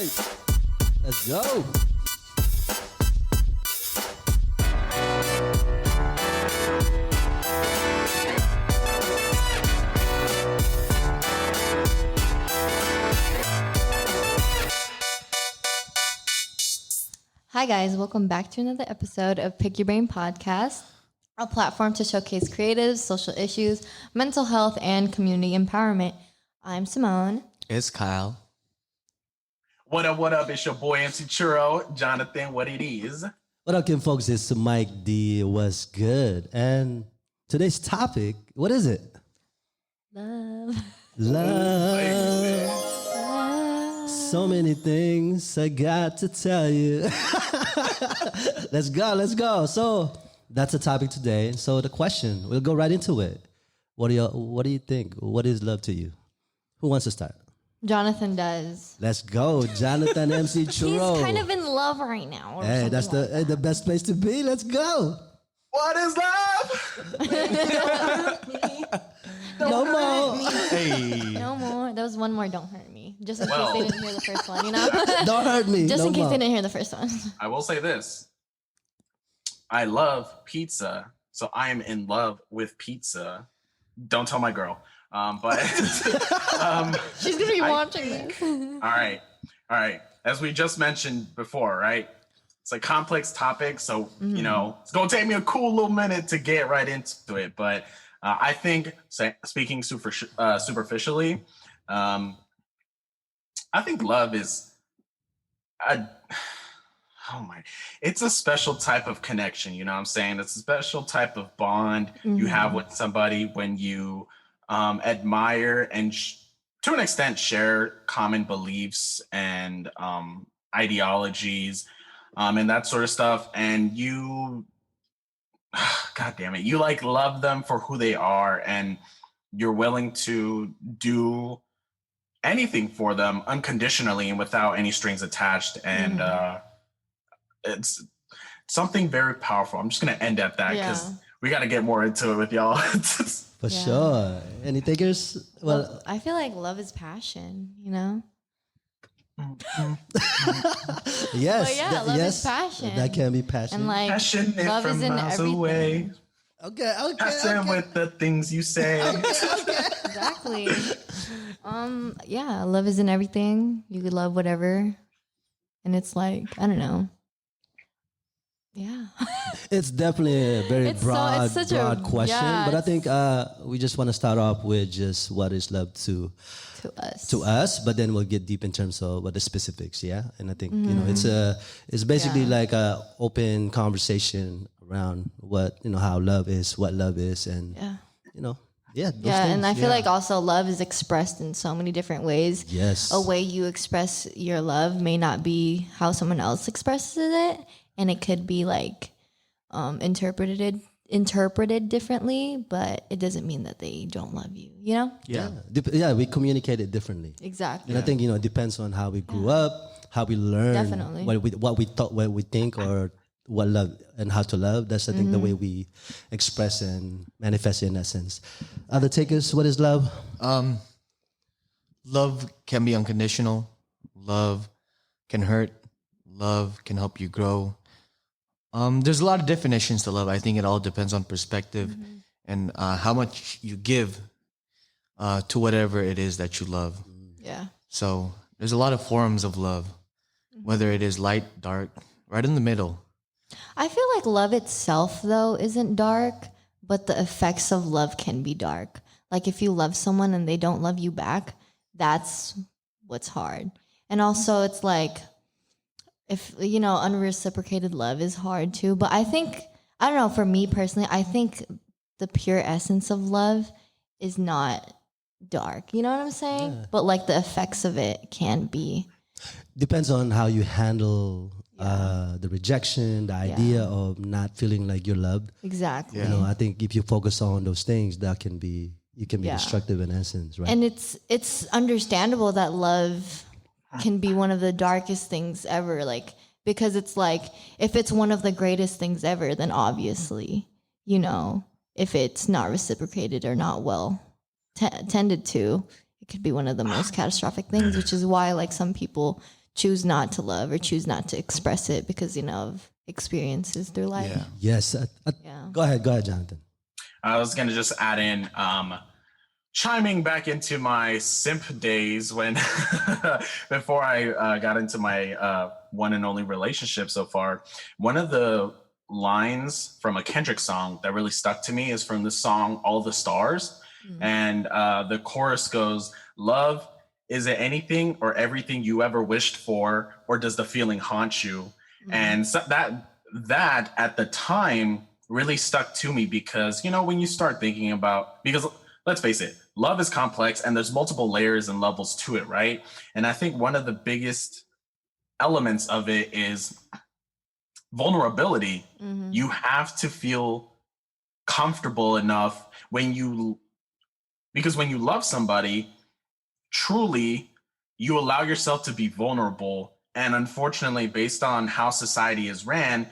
right. Let's go. Hi guys, welcome back to another episode of Pick Your Brain Podcast, a platform to showcase creatives, social issues, mental health, and community empowerment. I'm Simone. It's Kyle. What up? It's your boy MC Churro. Jonathan, what it is? What up, Kim folks? It's Mike D. What's good? And today's topic, what is it? Love. Love. So many things I got to tell you. Let's go. So that's the topic today. So the question, we'll go right into it. What do you think? What is love to you? Who wants to start? Jonathan does. Let's go, Jonathan MC Churro. He's kind of in love right now. Hey, that's the best place to be. Let's go. What is love? No more. Hey. No more. That was one more. Don't hurt me. Just in case they didn't hear the first one, you know? Don't hurt me. Just no in case more. they didn't hear the first one. I will say this. I love pizza, so I am in love with pizza. Don't tell my girl. But She's going to be watching this. all right. As we just mentioned before, right? It's a complex topic, so you know it's gonna take me a cool little minute to get right into it. But I think, speaking superficially, I think love is it's a special type of connection. You know what I'm saying? It's a special type of bond you have with somebody when you admire and to an extent share common beliefs and ideologies. And that sort of stuff. And you, God damn it, you like love them for who they are. And you're willing to do anything for them unconditionally and without any strings attached. And it's something very powerful. I'm just going to end at that because we got to get more into it with y'all. For sure. Any takers? Well, I feel like love is passion, you know? Yes. But yeah, love is passion. That can be passion. And like, Passionate love from is in miles everything. away. Okay. Passion with the things you say. Exactly. Yeah, love is in everything. You could love whatever. And it's like, I don't know. Yeah. It's definitely a very broad question. yeah, but I think we just want to start off with just what is love to us, but then we'll get deep in terms of what the specifics, yeah? And I think, you know, it's basically like a open conversation around what, you know, how love is, what love is, and, you know, those things, and I feel like also love is expressed in so many different ways. Yes. A way you express your love may not be how someone else expresses it, and it could be like interpreted differently, but it doesn't mean that they don't love you, you know? Yeah, we communicate it differently. Exactly. And I think, you know, it depends on how we grew up, how we learn, Definitely. what we thought, what we think, or what love and how to love. That's, I think, the way we express and manifest it in that sense. Other takers, what is love? Love can be unconditional. Love can hurt. Love can help you grow. There's a lot of definitions to love. I think it all depends on perspective and how much you give to whatever it is that you love. Yeah. So there's a lot of forms of love, whether it is light, dark, right in the middle. I feel like love itself, though, isn't dark, but the effects of love can be dark. Like if you love someone and they don't love you back, that's what's hard. And also it's like, if, you know, unreciprocated love is hard too. But I think, I don't know, for me personally, I think the pure essence of love is not dark. You know what I'm saying? Yeah. But like the effects of it can be. Depends on how you handle the rejection, the idea of not feeling like you're loved. Exactly. You know, I think if you focus on those things, you can be destructive in essence, right? And it's understandable that love can be one of the darkest things ever, like, because it's like, if it's one of the greatest things ever, then obviously, you know, if it's not reciprocated or not well tended to, it could be one of the most catastrophic things, which is why like some people choose not to love or choose not to express it because, you know, of experiences through life. Yeah. Yes. Yeah. Go ahead, Jonathan. I was going to just add in, chiming back into my simp days when before I got into my one and only relationship so far. One of the lines from a Kendrick song that really stuck to me is from the song All the Stars. And the chorus goes, love, is it anything or everything you ever wished for, or does the feeling haunt you? And so that at the time really stuck to me because, you know, when you start thinking about, because let's face it, love is complex and there's multiple layers and levels to it, right? And I think one of the biggest elements of it is vulnerability. You have to feel comfortable enough because when you love somebody, truly, you allow yourself to be vulnerable. And unfortunately, based on how society is ran,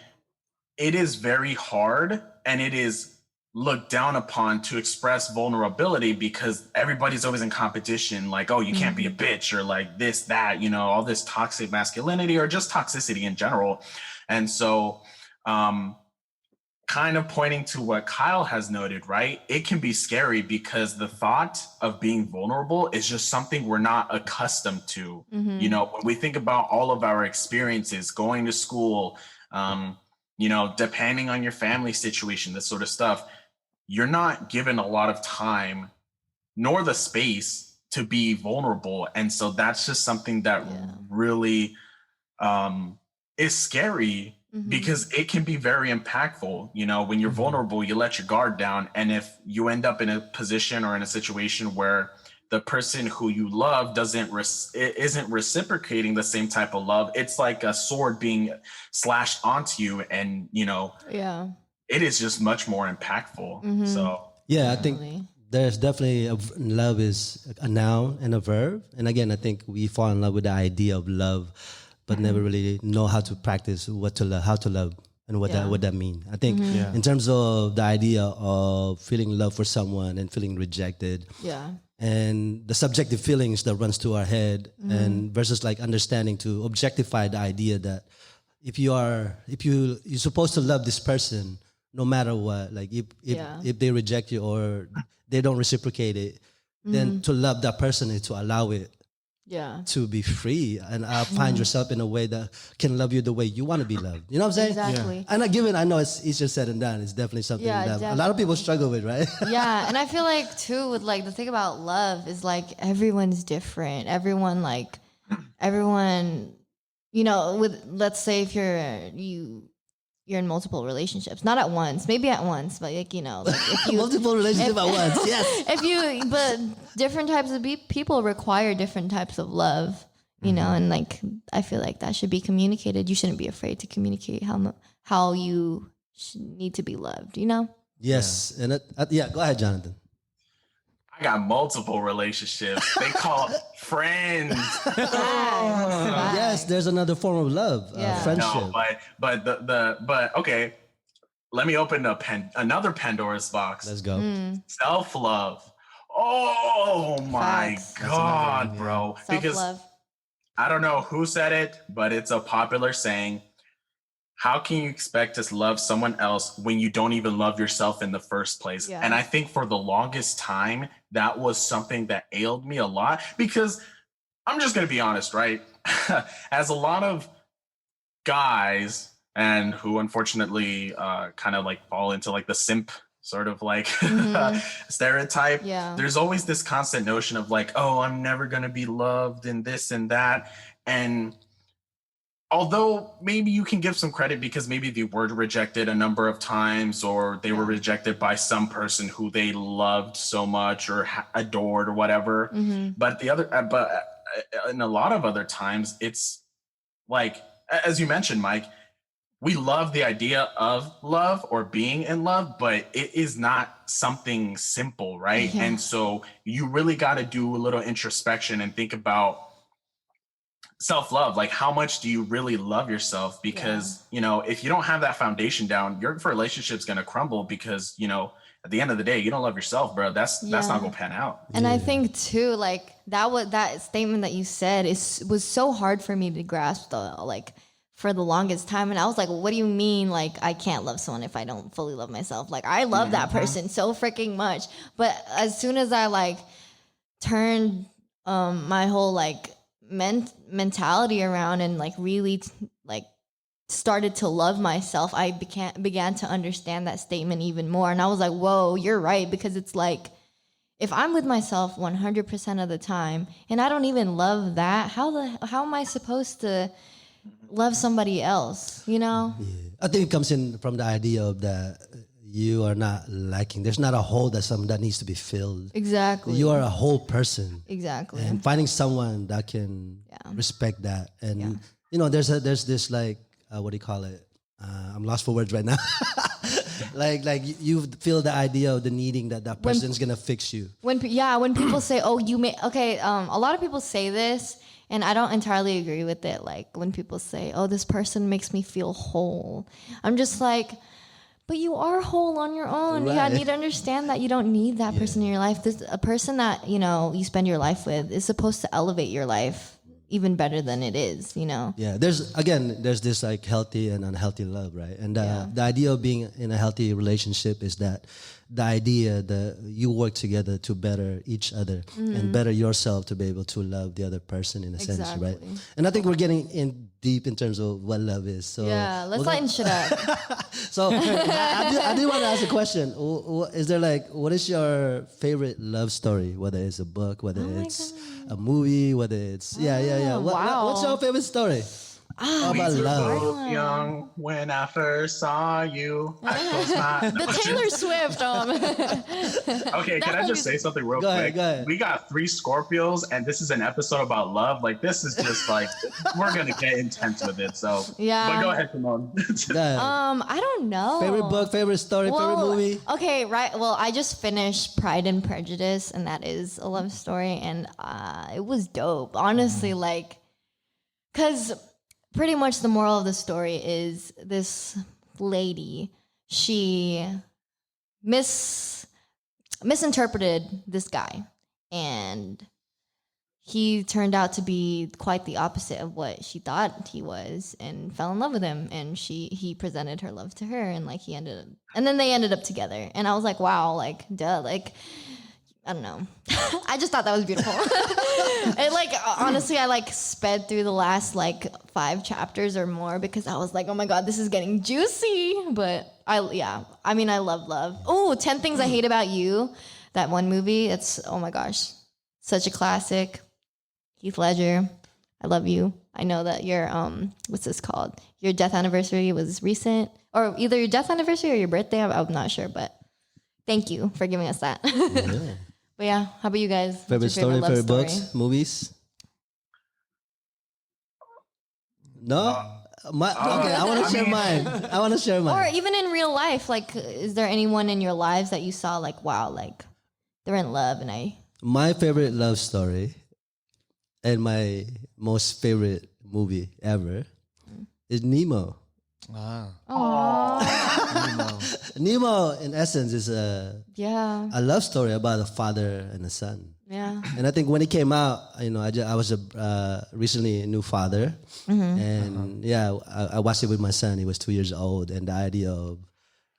it is very hard and it is looked down upon to express vulnerability because everybody's always in competition. Like, oh, you can't be a bitch, or like this, that, you know, all this toxic masculinity or just toxicity in general. And so, kind of pointing to what Kyle has noted, right? It can be scary because the thought of being vulnerable is just something we're not accustomed to. You know, when we think about all of our experiences, going to school, you know, depending on your family situation, this sort of stuff, you're not given a lot of time nor the space to be vulnerable. And so that's just something that really is scary because it can be very impactful. You know, when you're vulnerable, you let your guard down. And if you end up in a position or in a situation where the person who you love isn't reciprocating the same type of love, it's like a sword being slashed onto you. And, you know, it is just much more impactful. So, yeah, I think there's definitely love is a noun and a verb. And again, I think we fall in love with the idea of love, but never really know how to practice what to love, how to love, and what that means. I think in terms of the idea of feeling love for someone and feeling rejected, and the subjective feelings that runs through our head, and versus like understanding to objectify the idea that you're supposed to love this person no matter what. Like if they reject you or they don't reciprocate it, then to love that person is to allow it to be free and find yourself in a way that can love you the way you want to be loved. You know what I'm saying? Exactly. And I know it's easier said than done. It's definitely something that a lot of people struggle with, right? Yeah, and I feel like too with like the thing about love is like everyone's different. Everyone, you know, with let's say if you're in multiple relationships, not at once, maybe at once, but like, you know, like if you multiple relationships at once, yes. But different types of people require different types of love, you know, and like I feel like that should be communicated. You shouldn't be afraid to communicate how you need to be loved, you know? Yes, and go ahead, Jonathan. I got multiple relationships. They call it friends. Yes, there's another form of love, friendship. No, but okay. Let me open up another Pandora's box. Let's go. Self-love. Oh my God, bro. Self-love. Because I don't know who said it, but it's a popular saying. How can you expect to love someone else when you don't even love yourself in the first place? Yeah. And I think for the longest time, that was something that ailed me a lot because I'm just going to be honest, right? As a lot of guys and who unfortunately kind of like fall into like the simp sort of like stereotype, there's always this constant notion of like, oh, I'm never going to be loved and this and that. And although maybe you can give some credit because maybe they were rejected a number of times or they were rejected by some person who they loved so much or adored or whatever. But in a lot of other times, it's like, as you mentioned, Mike, we love the idea of love or being in love, but it is not something simple, right? Yeah. And so you really got to do a little introspection and think about self-love. Like, how much do you really love yourself? Because, you know, if you don't have that foundation down, your relationship's going to crumble because, you know, at the end of the day, you don't love yourself, bro. That's not Yeah. gonna pan out. And I think too, like that statement that you said was so hard for me to grasp though, like for the longest time. And I was like, what do you mean? Like, I can't love someone if I don't fully love myself. Like, I love that person so freaking much. But as soon as I like turned my whole like mentality around and like really like started to love myself, I began to understand that statement even more. And I was like, whoa, you're right. Because it's like, if I'm with myself 100% of the time and I don't even love that, how am I supposed to love somebody else, you know? Yeah. I think it comes in from the idea of that you are not lacking. There's not a hole that needs to be filled. Exactly. You are a whole person. Exactly. And finding someone that can respect that. And, you know, there's this like, what do you call it? I'm lost for words right now. like you feel the idea of the needing that person's going to fix you. When people say, oh, you may, okay, a lot of people say this, and I don't entirely agree with it. Like when people say, oh, this person makes me feel whole. I'm just like, but you are whole on your own. Right. You need to understand that you don't need that person in your life. A person that, you know, you spend your life with is supposed to elevate your life even better than it is, you know? Yeah, there's this like healthy and unhealthy love, right? And the idea of being in a healthy relationship is that the idea that you work together to better each other and better yourself to be able to love the other person in a sense, right? And I think we're getting in deep in terms of what love is. So Yeah, let's lighten shit up. So I do want to ask a question. Is there like, what is your favorite love story? Whether it's a book, whether it's a movie, whether it's what's your favorite story? About We were love. both young when I first saw you. I closed my The Taylor Swift. Okay, can I just say something real quick? Go ahead. We got 3 Scorpios, and this is an episode about love. Like, this is just like, we're going to get intense with it. So, Yeah. But go ahead, Simone. Go ahead. I don't know. Favorite book, favorite story, favorite movie? Okay, right. Well, I just finished Pride and Prejudice, and that is a love story, and it was dope. Honestly, like, because pretty much the moral of the story is this lady, she misinterpreted this guy, and he turned out to be quite the opposite of what she thought he was, and fell in love with him. And he presented her love to her, and like and then they ended up together. And I was like, wow, like duh, like I don't know. I just thought that was beautiful. And like honestly, I like sped through the last like 5 chapters or more because I was like, oh my god, this is getting juicy. But I love love. Oh, 10 Things I Hate About You. That one movie. It's, oh my gosh, such a classic. Heath Ledger, I love you. I know that your what's this called? Your death anniversary was recent, or either your death anniversary or your birthday. I'm not sure, but thank you for giving us that. Yeah. But yeah, how about you guys? What's Favorite your story, love favorite story? books, movies? No? Okay, I want to share mine. I want to share Or mine. even in real life, like, is there anyone in your lives that you saw like, wow, like they're in love, and My favorite love story and my most favorite movie ever is Nemo. Nemo, in essence, is a love story about a father and a son. Yeah. And I think when it came out, you know, I was recently a new father, and I watched it with my son. He was 2 years old, and the idea of,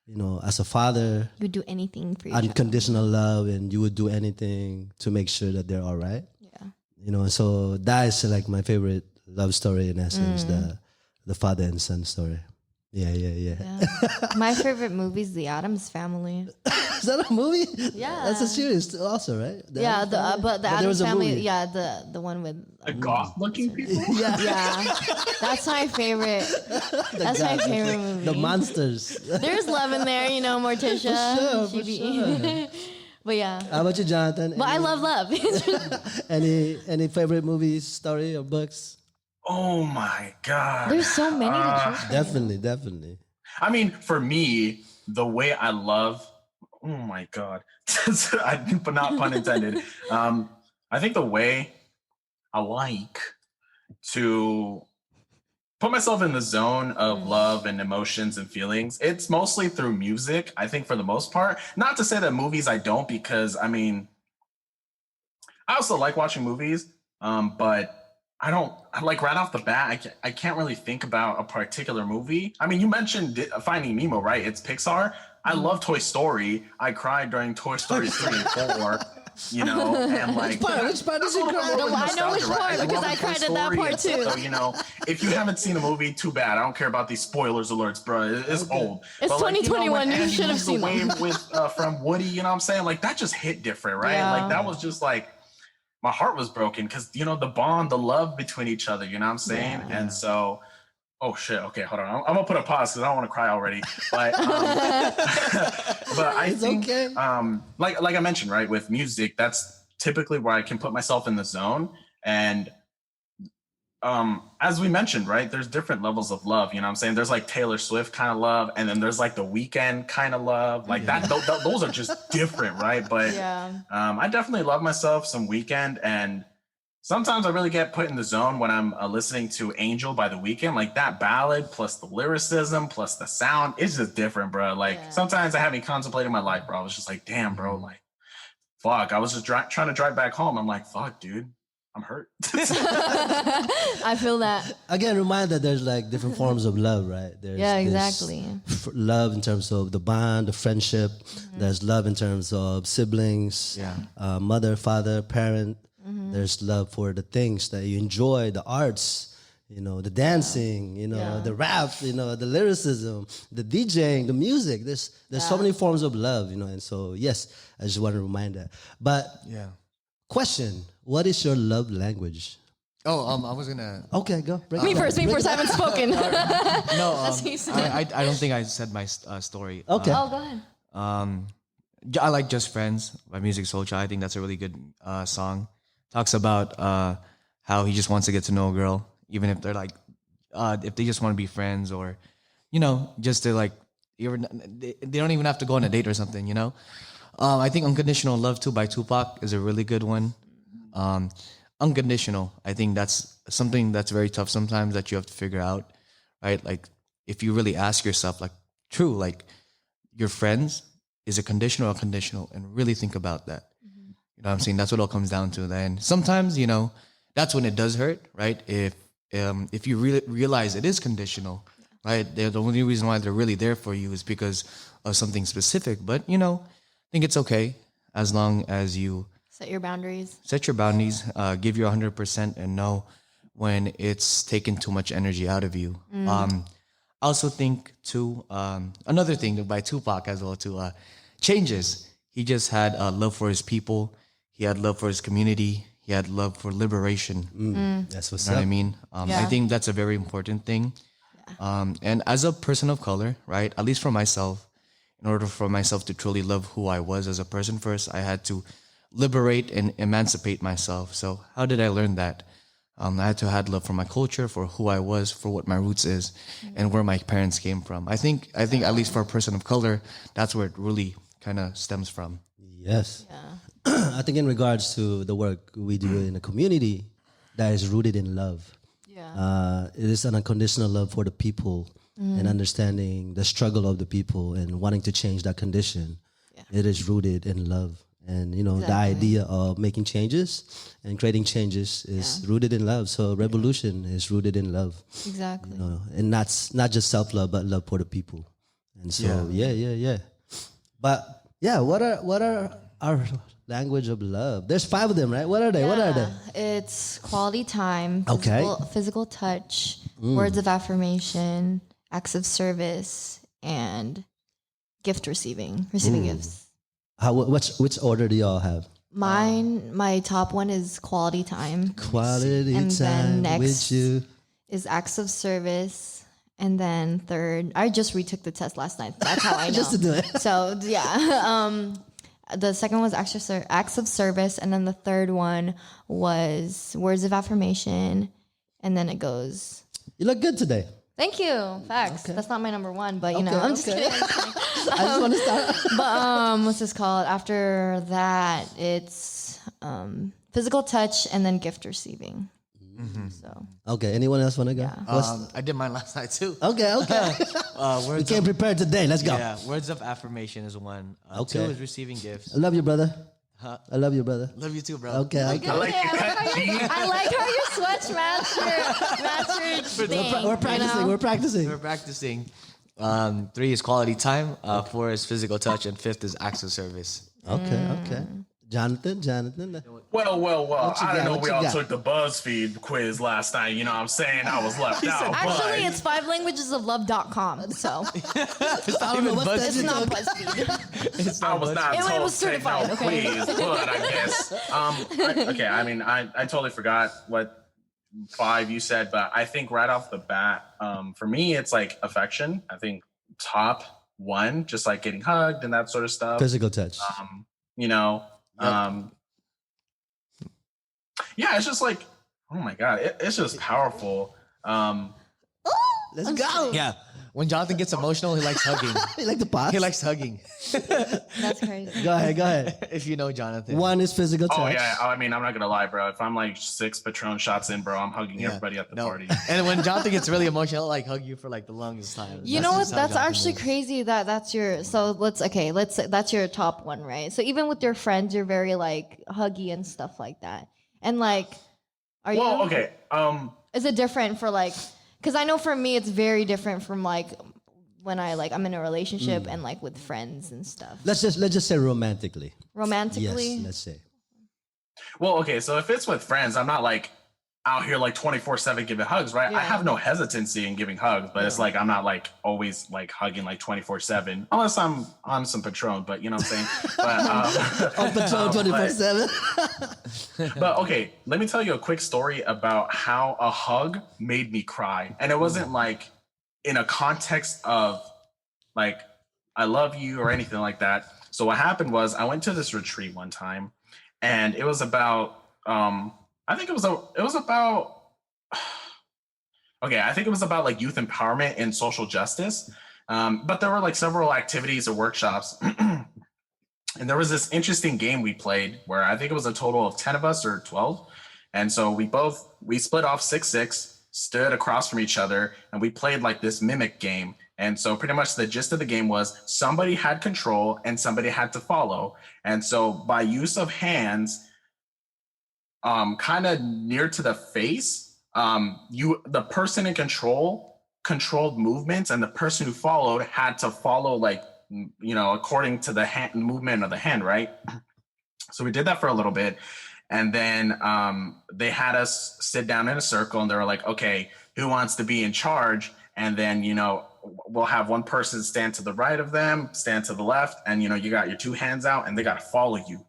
you know, as a father, You would do anything for your child. unconditional love, and you would do anything to make sure that they're all right. Yeah. You know, so that is like my favorite love story in essence, the father and son story. Yeah. My favorite movie is The Addams Family. Is that a movie? Yeah. That's a series also, right? The Yeah, Addams Family? but the there was Addams a Family, movie. yeah, the one with The goth-looking people? yeah, that's my favorite. That's my favorite movie. The monsters. There's love in there, you know, Morticia. For sure. But yeah, How about you, Jonathan? but I love love. Any favorite movies, story, or books? Oh my God. There's so many to choose from. Definitely. I mean, for me, the way I love, oh my God, but not pun intended. I think the way I like to put myself in the zone of love and emotions and feelings, it's mostly through music, I think, for the most part. Not to say that movies I don't, because I mean, I also like watching movies, but I don't, like, right off the bat, I can't really think about a particular movie. I mean, you mentioned Finding Nemo, right? It's Pixar. I love Toy Story. I cried during Toy Story 3 and 4. You know, and like, which part did you cry? I know which part, because I cried at that part too. So, you know, if you haven't seen a movie, too bad. I don't care about these spoilers alerts, bro. It's old. It's but, like, 2021. You should have seen the them. wave with from Woody. You know what I'm saying? Like, that just hit different, right? Yeah. Like, that was just like, my heart was broken because, you know, the bond, the love between each other. You know what I'm saying? Yeah. And so. Oh shit! Okay, hold on. I'm gonna put a pause because I don't want to cry already. But but I think like I mentioned, right, with music, that's typically where I can put myself in the zone. And as we mentioned, right, there's different levels of love. You know what I'm saying? There's like Taylor Swift kind of love, and then there's like the Weeknd kind of love. Like that. Those are just different, right? But I definitely love myself some Weeknd, and sometimes I really get put in the zone when I'm listening to Angel by The Weeknd. Like, that ballad plus the lyricism plus the sound, it's just different, bro. Like, sometimes I had me contemplating my life, bro. I was just like, damn, bro, like, fuck. I was just trying to drive back home. I'm like, fuck, dude, I'm hurt. I feel that. Again, remind that there's like different forms of love, right? There's exactly. Love in terms of the bond, the friendship. There's love in terms of siblings, mother, father, parent. There's love for the things that you enjoy, the arts, you know, the dancing, you know, the rap, you know, the lyricism, the DJing, the music. There's so many forms of love, you know. And so, yes, I just want to remind that. But question, what is your love language? Oh, I was gonna. Okay, go. Me first. I haven't spoken. No, That's what you said. I don't think I said my story. Okay. Oh, go ahead. I like Just Friends by Music Soulchild. I think that's a really good song. Talks about how he just wants to get to know a girl, even if they're like, if they just want to be friends, or, you know, just to like, they don't even have to go on a date or something, you know. I think Unconditional Love too by Tupac is a really good one. Unconditional, I think that's something that's very tough sometimes that you have to figure out, right? Like, if you really ask yourself, like, true, like, your friends, is it conditional or conditional, and really think about that. You know what I'm saying? That's what it all comes down to. Then sometimes, you know, that's when it does hurt, right? If you really realize it is conditional, right? The only reason why they're really there for you is because of something specific. But, you know, I think it's okay as long as you set your boundaries, give your 100%, and know when it's taken too much energy out of you. I also think too, another thing by Tupac as well too, changes. He just had love for his people. He had love for his community. He had love for liberation. That's what's You know up. what I mean? I think that's a very important thing. And as a person of color, right, at least for myself, in order for myself to truly love who I was as a person first, I had to liberate and emancipate myself. So how did I learn that? I had to have love for my culture, for who I was, for what my roots is, and where my parents came from. I think at least for a person of color, that's where it really kind of stems from. Yes. I think in regards to the work we do in the community, that is rooted in love. It is an unconditional love for the people and understanding the struggle of the people and wanting to change that condition. It is rooted in love. And, you know, the idea of making changes and creating changes is rooted in love. So revolution is rooted in love. Exactly. You know, and that's not just self-love, but love for the people. And so, But, what are our language of love? There's 5 of them, right? What are they? What are they? It's quality time, Okay. physical touch, words of affirmation, acts of service, and gift receiving gifts. Which order do y'all have? My top one is quality time. Quality And then time next with you. is acts of service. And then third, I just retook the test last night. That's how I know. Just to do it. So the second was acts of service, and then the third one was words of affirmation, and then it goes. You look good today. Thank you. Facts. That's not my number one, but you know, I'm just kidding. I just want to start. But what's this called? After that, it's physical touch and then gift receiving. So Okay. Anyone else want to go? Yeah. I did mine last night too. Okay. We Words came of, prepared today. Let's go. yeah, words of affirmation is one. Okay. Two is receiving gifts. I love you, brother. I love you, brother. Love you too, bro. Okay. Okay. I like your cut, G. I like how your sweats match your thing. We're practicing. You know? We're practicing. We're practicing. Three is quality time. Four is physical touch, and fifth is acts of service. Okay. Okay. Jonathan. Well. I don't know. What We you all got? took the BuzzFeed quiz last night. You know what I'm saying? I was left out. Actually, but it's 5languagesoflove.com. So I don't know what's that it's you not took. BuzzFeed. I was not It told was to take no certified, okay? quiz, but I guess. Okay. I mean, I totally forgot what 5 you said, but I think right off the bat, for me, it's like affection. I think top 1, just like getting hugged and that sort of stuff. Physical touch. You know, yeah, it's just like, oh my God, it's just powerful. Let's go. Yeah. When Jonathan gets emotional, he likes hugging. You like the pause? He likes hugging. That's crazy. Go ahead. If you know Jonathan. 1 is physical touch. Oh yeah, I mean, I'm not gonna lie, bro. If I'm like 6 Patron shots in, bro, I'm hugging Yeah. everybody at the No. party. And when Jonathan gets really emotional, he'll like hug you for like the longest time. You know what? just how That's Jonathan actually is. crazy. That's your. So let's say that's your top 1, right? So even with your friends, you're very like huggy and stuff like that. And like, are you? Well, okay. Is it different for like? Because I know for me, it's very different from like when I'm in a relationship and like with friends and stuff. Let's just say romantically. Romantically. Yes, let's say. Well, okay. So if it's with friends, I'm not like out here like 24/7 giving hugs, right? Yeah. I have no hesitancy in giving hugs, but it's like I'm not like always like hugging like 24/7 unless I'm on some Patron. But you know what I'm saying. But, On Patron 24/7. But okay, let me tell you a quick story about how a hug made me cry. And it wasn't like in a context of like, I love you or anything like that. So what happened was I went to this retreat one time and it was about, I think it was about, okay, I think it was about like youth empowerment and social justice. But there were like several activities or workshops. And there was this interesting game we played where I think it was a total of 10 of us or 12. And so we split off 6-6, stood across from each other, and we played like this mimic game. And so pretty much the gist of the game was somebody had control and somebody had to follow. And so by use of hands, kind of near to the face, the person in control controlled movements, and the person who followed had to follow like, you know, according to the hand movement of the hand, right? So we did that for a little bit. And then they had us sit down in a circle and they were like, okay, who wants to be in charge? And then, you know, we'll have one person stand to the right of them, stand to the left. And, you know, you got your 2 hands out and they got to follow you.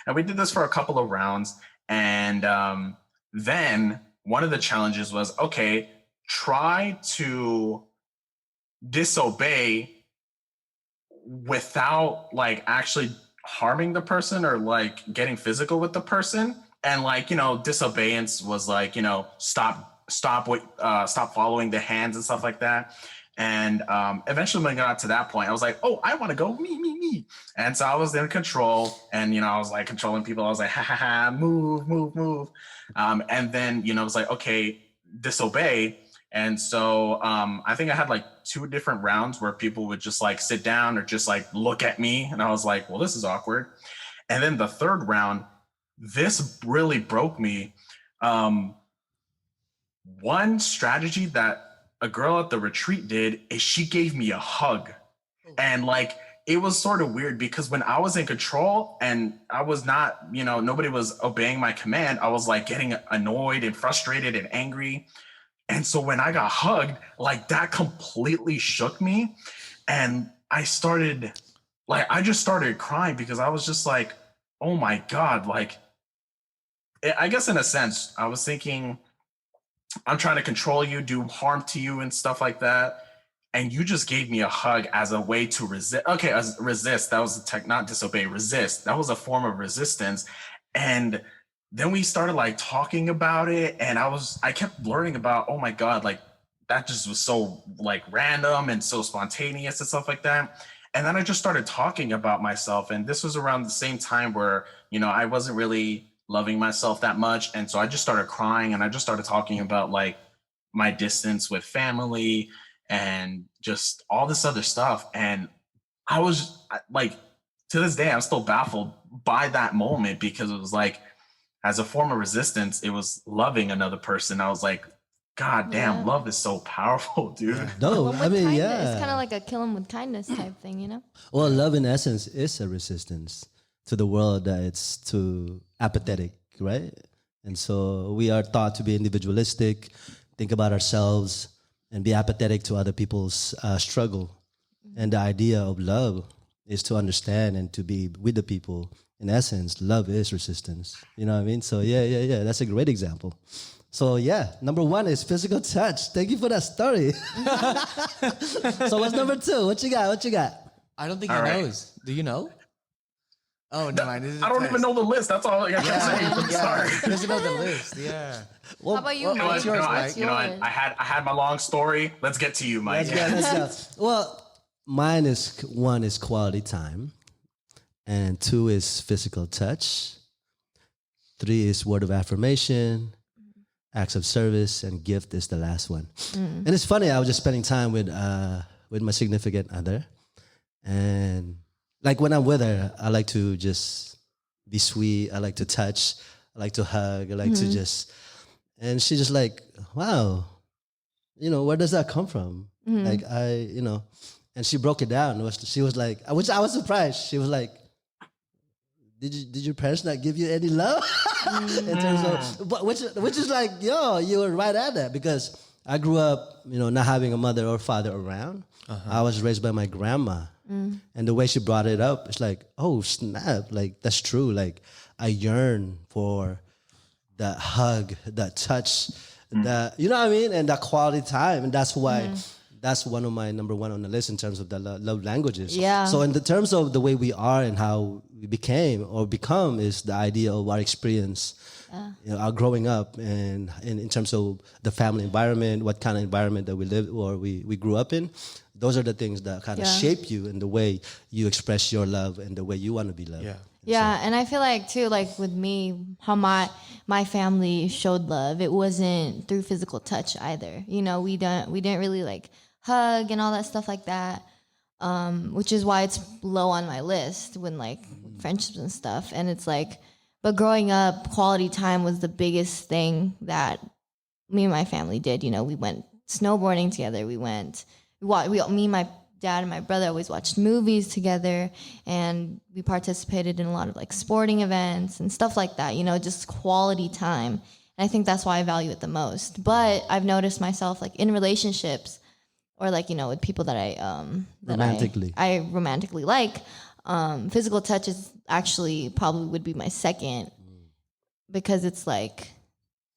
And we did this for a couple of rounds. And then one of the challenges was, okay, try to disobey without like actually harming the person or like getting physical with the person. And like, you know, disobedience was like, you know, stop following the hands and stuff like that. And eventually when I got to that point, I was like, oh, I want to go me. And so I was in control and, you know, I was like controlling people. I was like, ha, move. And then, you know, it was like, okay, disobey. And so I think I had like 2 different rounds where people would just like sit down or just like look at me. And I was like, well, this is awkward. And then the 3rd round, this really broke me. One strategy that a girl at the retreat did is she gave me a hug. And like, it was sort of weird because when I was in control and I was not, you know, nobody was obeying my command, I was like getting annoyed and frustrated and angry. And so when I got hugged, like that completely shook me. And I just started crying because I was just like, oh my God, like, I guess in a sense, I was thinking, I'm trying to control you, do harm to you and stuff like that. And you just gave me a hug as a way to resist. Okay, resist. That was not disobey, resist. That was a form of resistance. And then we started like talking about it. And I kept learning about, oh my God, like that just was so like random and so spontaneous and stuff like that. And then I just started talking about myself. And this was around the same time where, you know, I wasn't really loving myself that much. And so I just started crying, and I just started talking about like my distance with family and just all this other stuff. And I was like, to this day, I'm still baffled by that moment, because it was like, as a form of resistance, it was loving another person. I was like, God damn, love is so powerful, dude. No, But I with mean, kindness, yeah. it's kind of like a kill 'em with kindness type thing, you know? Well, love in essence is a resistance to the world that it's too apathetic, right? And so we are taught to be individualistic, think about ourselves, and be apathetic to other people's struggle. And the idea of love is to understand and to be with the people. In essence, love is resistance. You know what I mean? So yeah. That's a great example. So yeah, number one is physical touch. Thank you for that story. So what's number two? What you got? I don't think All he right. knows. Do you know? Oh, no, mind. This is a I don't test. even know the list. That's all I got to say from the Yeah, start. he doesn't know the list. Yeah. Well, How about you, well, Mike? what's yours, Mike? What's I had my long story. Let's get to you, Mike. let's go. Well, mine is one is quality time, and two is physical touch. Three is word of affirmation, acts of service, and gift is the last one. And it's funny, I was just spending time with my significant other, and like when I'm with her, I like to just be sweet. I like to touch. I like to hug. I like to just, and she's just like, wow, where does that come from? Like and she broke it down. She was like, which I was surprised. She was like, did your parents not give you any love? In terms of, which is like, yo, you were right at that, because I grew up, not having a mother or father around. I was raised by my grandma. And the way she brought it up, it's like, oh, snap. Like, that's true. Like, I yearn for that hug, that touch, that, you know what I mean? And that quality time. And that's why that's one of my number one on the list in terms of the love languages. Yeah. So in the terms of the way we are and how we became or become is the idea of our experience, our growing up, and in terms of the family environment, what kind of environment that we live or we grew up in. Those are the things that kind of shape you in the way you express your love and the way you want to be loved. Yeah. Yeah, and I feel like too, like with me, how my family showed love, it wasn't through physical touch either. We didn't really like hug and all that stuff like that, which is why it's low on my list when like friendships and stuff. And it's like, but growing up, quality time was the biggest thing that me and my family did. We went snowboarding together. Me, my dad, and my brother always watched movies together, and we participated in a lot of like sporting events and stuff like that. Just quality time. And I think that's why I value it the most. But I've noticed myself like in relationships, or like with people that I romantically like, physical touch is actually probably would be my second, because it's like,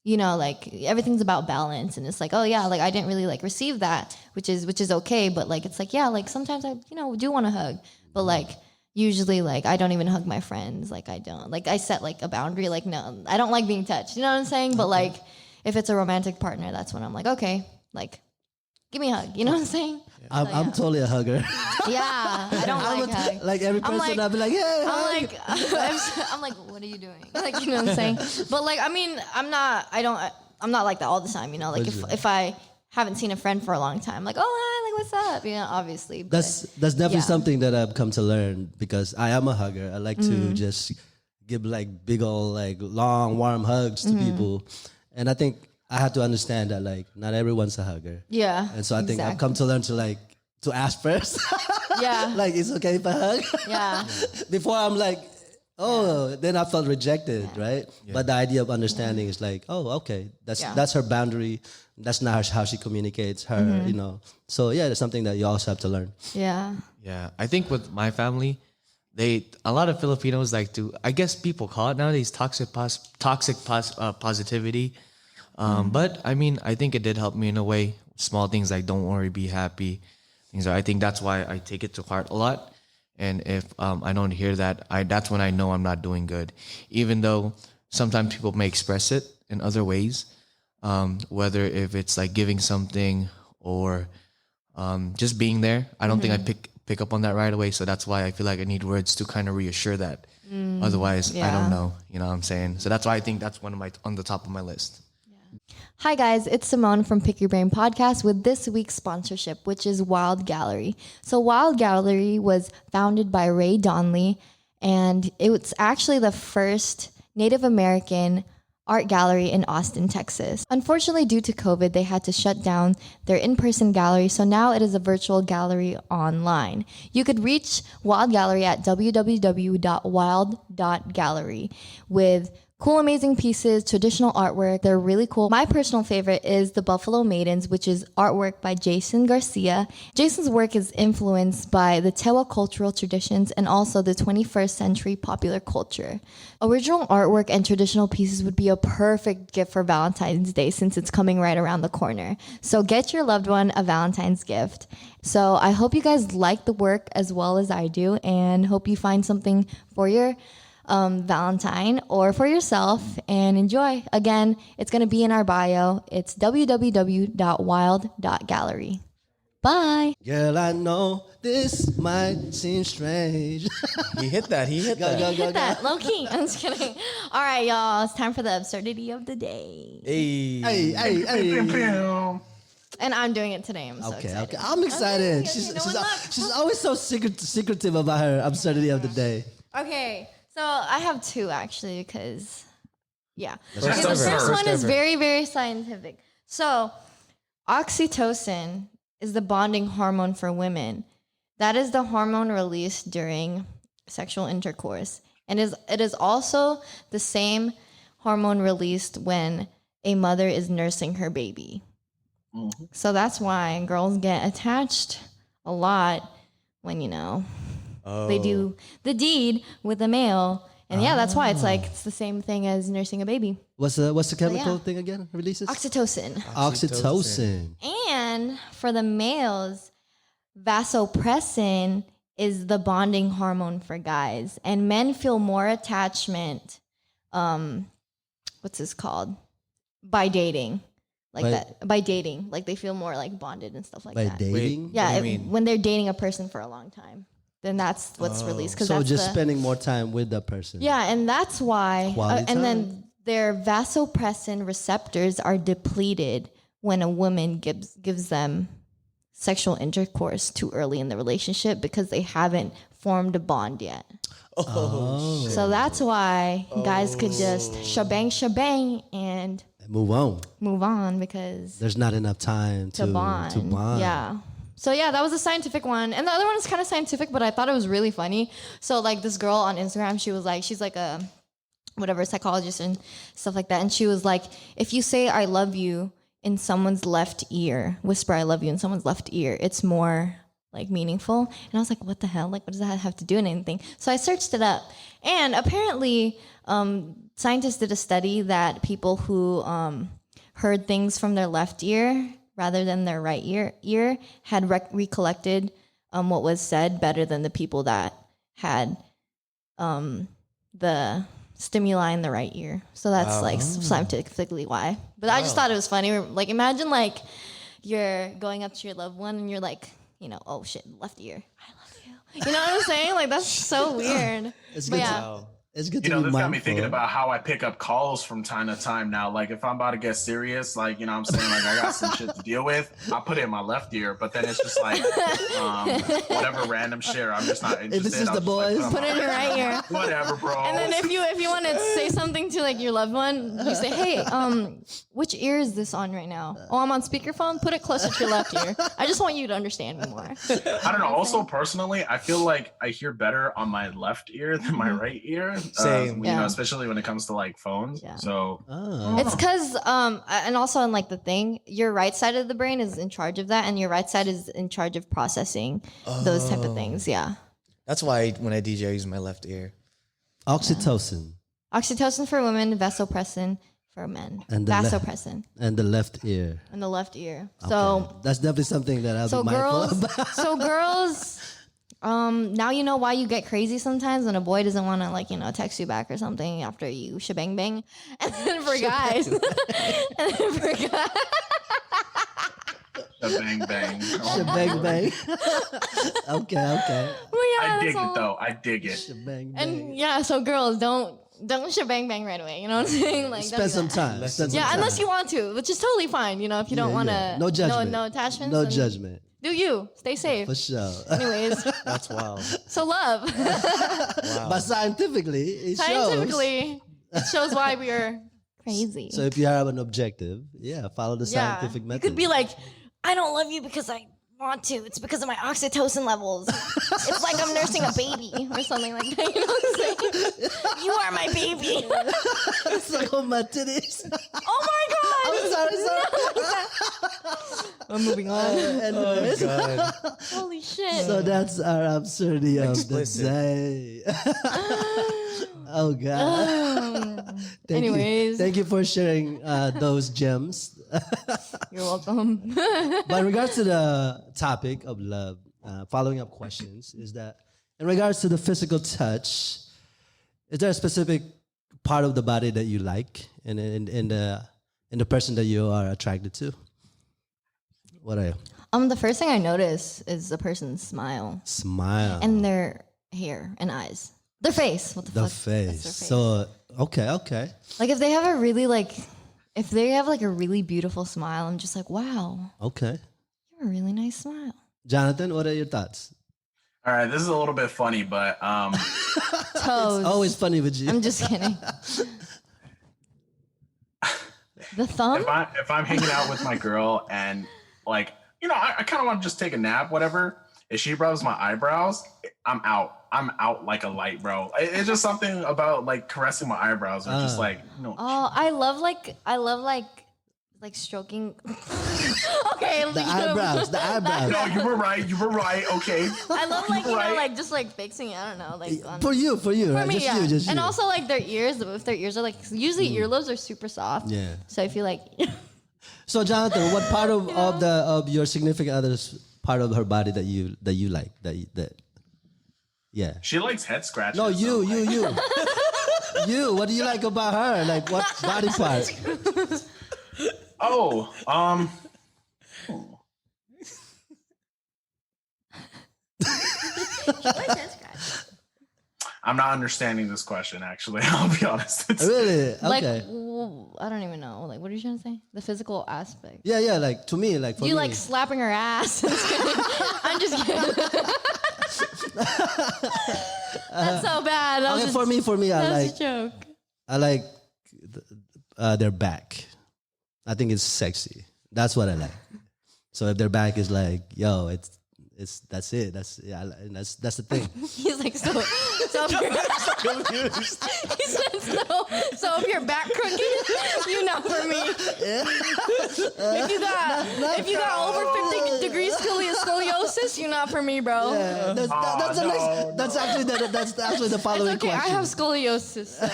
like everything's about balance, and it's like, oh yeah, like I didn't really like receive that, which is okay, but like it's like, yeah, like sometimes I do want to hug, but like usually like I don't even hug my friends, like I don't, like I set like a boundary, like no, I don't like being touched, you know what I'm saying? But like if it's a romantic partner, that's when I'm like, okay, like give me a hug, you know what I'm saying? I'm totally a hugger. Yeah, I don't like hug. Like every person, like- I'll be like, yeah. I'm like, what are you doing? Like, you know what I'm saying? But like, I mean, I'm not like that all the time, like if I haven't seen a friend for a long time, like, oh, hi, like, what's up? Obviously. But, That's definitely yeah. something that I've come to learn, because I am a hugger. I like to just give like big old, like long, warm hugs to people. And I think I had to understand that like not everyone's a hugger. Yeah. And so I think I've come to learn to ask first. Yeah. Like, it's okay if I hug? Yeah. Before I'm like, oh, then I felt rejected, right? But the idea of understanding is like, oh, okay, that's her boundary. That's not how she communicates her, So yeah, there's something that you also have to learn. Yeah. Yeah. I think with my family, a lot of Filipinos like to, I guess people call it nowadays toxic positivity. But I mean, I think it did help me in a way. Small things like don't worry, be happy. I think that's why I take it to heart a lot. And if I don't hear that, that's when I know I'm not doing good. Even though sometimes people may express it in other ways, whether if it's like giving something or just being there. I don't think I pick up on that right away. So that's why I feel like I need words to kind of reassure that. Otherwise, I don't know. You know what I'm saying? So that's why I think that's one of my on the top of my list. Hi guys, it's Simone from Pick Your Brain Podcast with this week's sponsorship, which is Wild Gallery. So Wild Gallery was founded by Ray Donley, and it was actually the first Native American art gallery in Austin, Texas. Unfortunately, due to COVID, they had to shut down their in-person gallery, so now it is a virtual gallery online. You could reach Wild Gallery at www.wild.gallery with cool, amazing pieces, traditional artwork. They're really cool. My personal favorite is the Buffalo Maidens, which is artwork by Jason Garcia. Jason's work is influenced by the Tewa cultural traditions and also the 21st century popular culture. Original artwork and traditional pieces would be a perfect gift for Valentine's Day since it's coming right around the corner. So get your loved one a Valentine's gift. So I hope you guys like the work as well as I do, and hope you find something for your Valentine or for yourself and enjoy. Again, it's going to be in our bio. It's www.wild.gallery. Bye. Girl, I know this might seem strange. He hit that. He hit that. Hit that. Low key. I'm just kidding. All right, y'all. It's time for the absurdity of the day. Hey. And I'm doing it today. I'm so excited. Okay. I'm excited. Okay, She's always so secretive about her absurdity of the day. Okay. So I have two actually because, yeah. First Okay, the ever. first one is ever. very, very scientific. So oxytocin is the bonding hormone for women. That is the hormone released during sexual intercourse. And it is also the same hormone released when a mother is nursing her baby. Mm-hmm. So that's why girls get attached a lot when, they do the deed with a male. And yeah, that's why it's the same thing as nursing a baby. What's the chemical thing again? Releases? Oxytocin. Oxytocin. And for the males, vasopressin is the bonding hormone for guys. And men feel more attachment, what's this called? By dating. By dating. Like they feel more like bonded and stuff like By that. dating? Yeah, What do you mean? when they're dating a person for a long time. Then that's what's released. So just spending more time with that person. Yeah, and that's why. Quality And time. then their vasopressin receptors are depleted when a woman gives them sexual intercourse too early in the relationship because they haven't formed a bond yet. Oh. So that's why guys could just shebang and Move on. move on because There's not enough time to bond. Yeah. So yeah, that was a scientific one. And the other one is kind of scientific, but I thought it was really funny. So like this girl on Instagram, she's like a psychologist and stuff like that. And she was like, if you say I love you in someone's left ear, whisper I love you in someone's left ear, it's more like meaningful. And I was like, what the hell? Like, what does that have to do with anything? So I searched it up. And apparently scientists did a study that people who heard things from their left ear rather than their right ear had recollected what was said better than the people that had the stimuli in the right ear. So that's like scientifically why. But I just thought it was funny. Like imagine like you're going up to your loved one and you're like, oh shit, left ear, I love you. You know what I'm saying? Like that's so weird. It's But good. yeah. It's good to This be got me mindful. thinking about how I pick up calls from time to time now. Like if I'm about to get serious, like, what I'm saying, like I got some shit to deal with, I put it in my left ear, but then it's just like whatever random shit, I'm just not interested. If it's just I'm the boys. like, Put it in your right ear. whatever, bro. And then if you want to say something to like your loved one, you say, "Hey, which ear is this on right now? Oh, I'm on speakerphone. Put it closer to your left ear. I just want you to understand me more." I don't know. Also, personally, I feel like I hear better on my left ear than my right ear. Same. Yeah. Especially when it comes to like phones. Yeah. So Oh. It's because, and also in like the thing, your right side of the brain is in charge of that, and your right side is in charge of processing those type of things. Yeah. That's why when I DJ, I use my left ear. Oxytocin Oxytocin for women, vasopressin for men. And the Vasopressin and the left ear. in the left ear. Okay. So, That's definitely something that I'll so be mindful girls, about. so girls. Now you know why you get crazy sometimes when a boy doesn't want to text you back or something after you shebang-bang. And then for guys, Shabang-bang. Shabang-bang. Okay. Well, yeah, I that's dig all. it though. I dig it. Shabang-bang. And yeah, so girls, don't shebang bang right away. You know what I'm saying? Like, don't Spend do some that. time. Spend some Yeah, time. unless you want to, which is totally fine. You know, if you don't want to, No judgment. no attachments, No then judgment. Do you stay safe? For sure. Anyways, That's wild. so love. But scientifically, it shows. Scientifically, it shows why we are crazy. So if you have an objective, follow the yeah, scientific you method. could be like, I don't love you because I want to. It's because of my oxytocin levels. It's like I'm nursing a baby or something like that. You know what I'm saying? You are my baby. Suck on my titties. Oh my god. I'm sorry. I'm moving on. Anyways, Holy shit. so that's our absurdity of Explicit. the day. Oh God. Thank you. Anyways. Thank you for sharing those gems. You're welcome. But in regards to the topic of love, following up questions is that in regards to the physical touch, is there a specific part of the body that you like in the person that you are attracted to? What are you? The first thing I notice is the person's smile Smile. and their hair and eyes. Their face. What the the fuck? face. That's their face. So okay. Like if they have a really if they have like a really beautiful smile, I'm just like, wow, Okay. you have a really nice smile. Jonathan, what are your thoughts? All right, this is a little bit funny, but Toes. Always funny with you. I'm just kidding. The thumb? if I'm hanging out with my girl and like, you know, I kind of want to just take a nap, whatever. If she rubs my eyebrows, I'm out. I'm out like a light, bro. It's just something about like caressing my eyebrows or just like, you know. Oh, I love stroking. Okay, the eyebrows. No, you were right. Okay. I love You were right. just like fixing. I don't know, like on, For you, for right? me, Just yeah. you, just And you. also like their ears. If their ears are like usually earlobes are super soft. Yeah. So I feel like So Jonathan, what part of your significant other's part of her body that you like yeah. She likes head scratches. No, so, you. like- You. What do you like about her? Like what body part? Oh, I'm not understanding this question. Actually, I'll be honest. Really? Okay. like I don't even know. Like what are you trying to say? The physical aspect. yeah. Like to me, like for Do you me. like slapping her ass? I'm just kidding. That's so bad. That Okay, was for me, that's a joke. I like their back. I think it's sexy. That's what I like. So if their back is like, yo, that's it. That's the thing. He's like, so if your, he said, so if your back crooked, you not for me. If you got over 50 degrees scoliosis, you not for me, bro. Yeah, that's actually the following It's okay, question. I have scoliosis. So.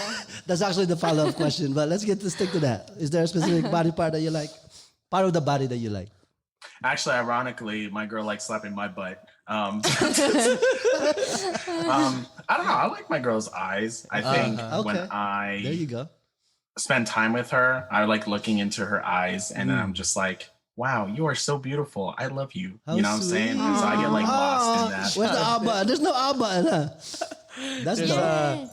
That's actually the follow-up question. But let's stick to that. Is there a specific body part that you like? Part of the body that you like? Actually, ironically, my girl likes slapping my butt. I don't know. I like my girl's eyes. I think when there I you go. spend time with her, I like looking into her eyes, and then I'm just like, wow, you are so beautiful. I love you. How you know what I'm saying? And so I get like lost in that. Where's the R button? There's no R button, huh? That's dope.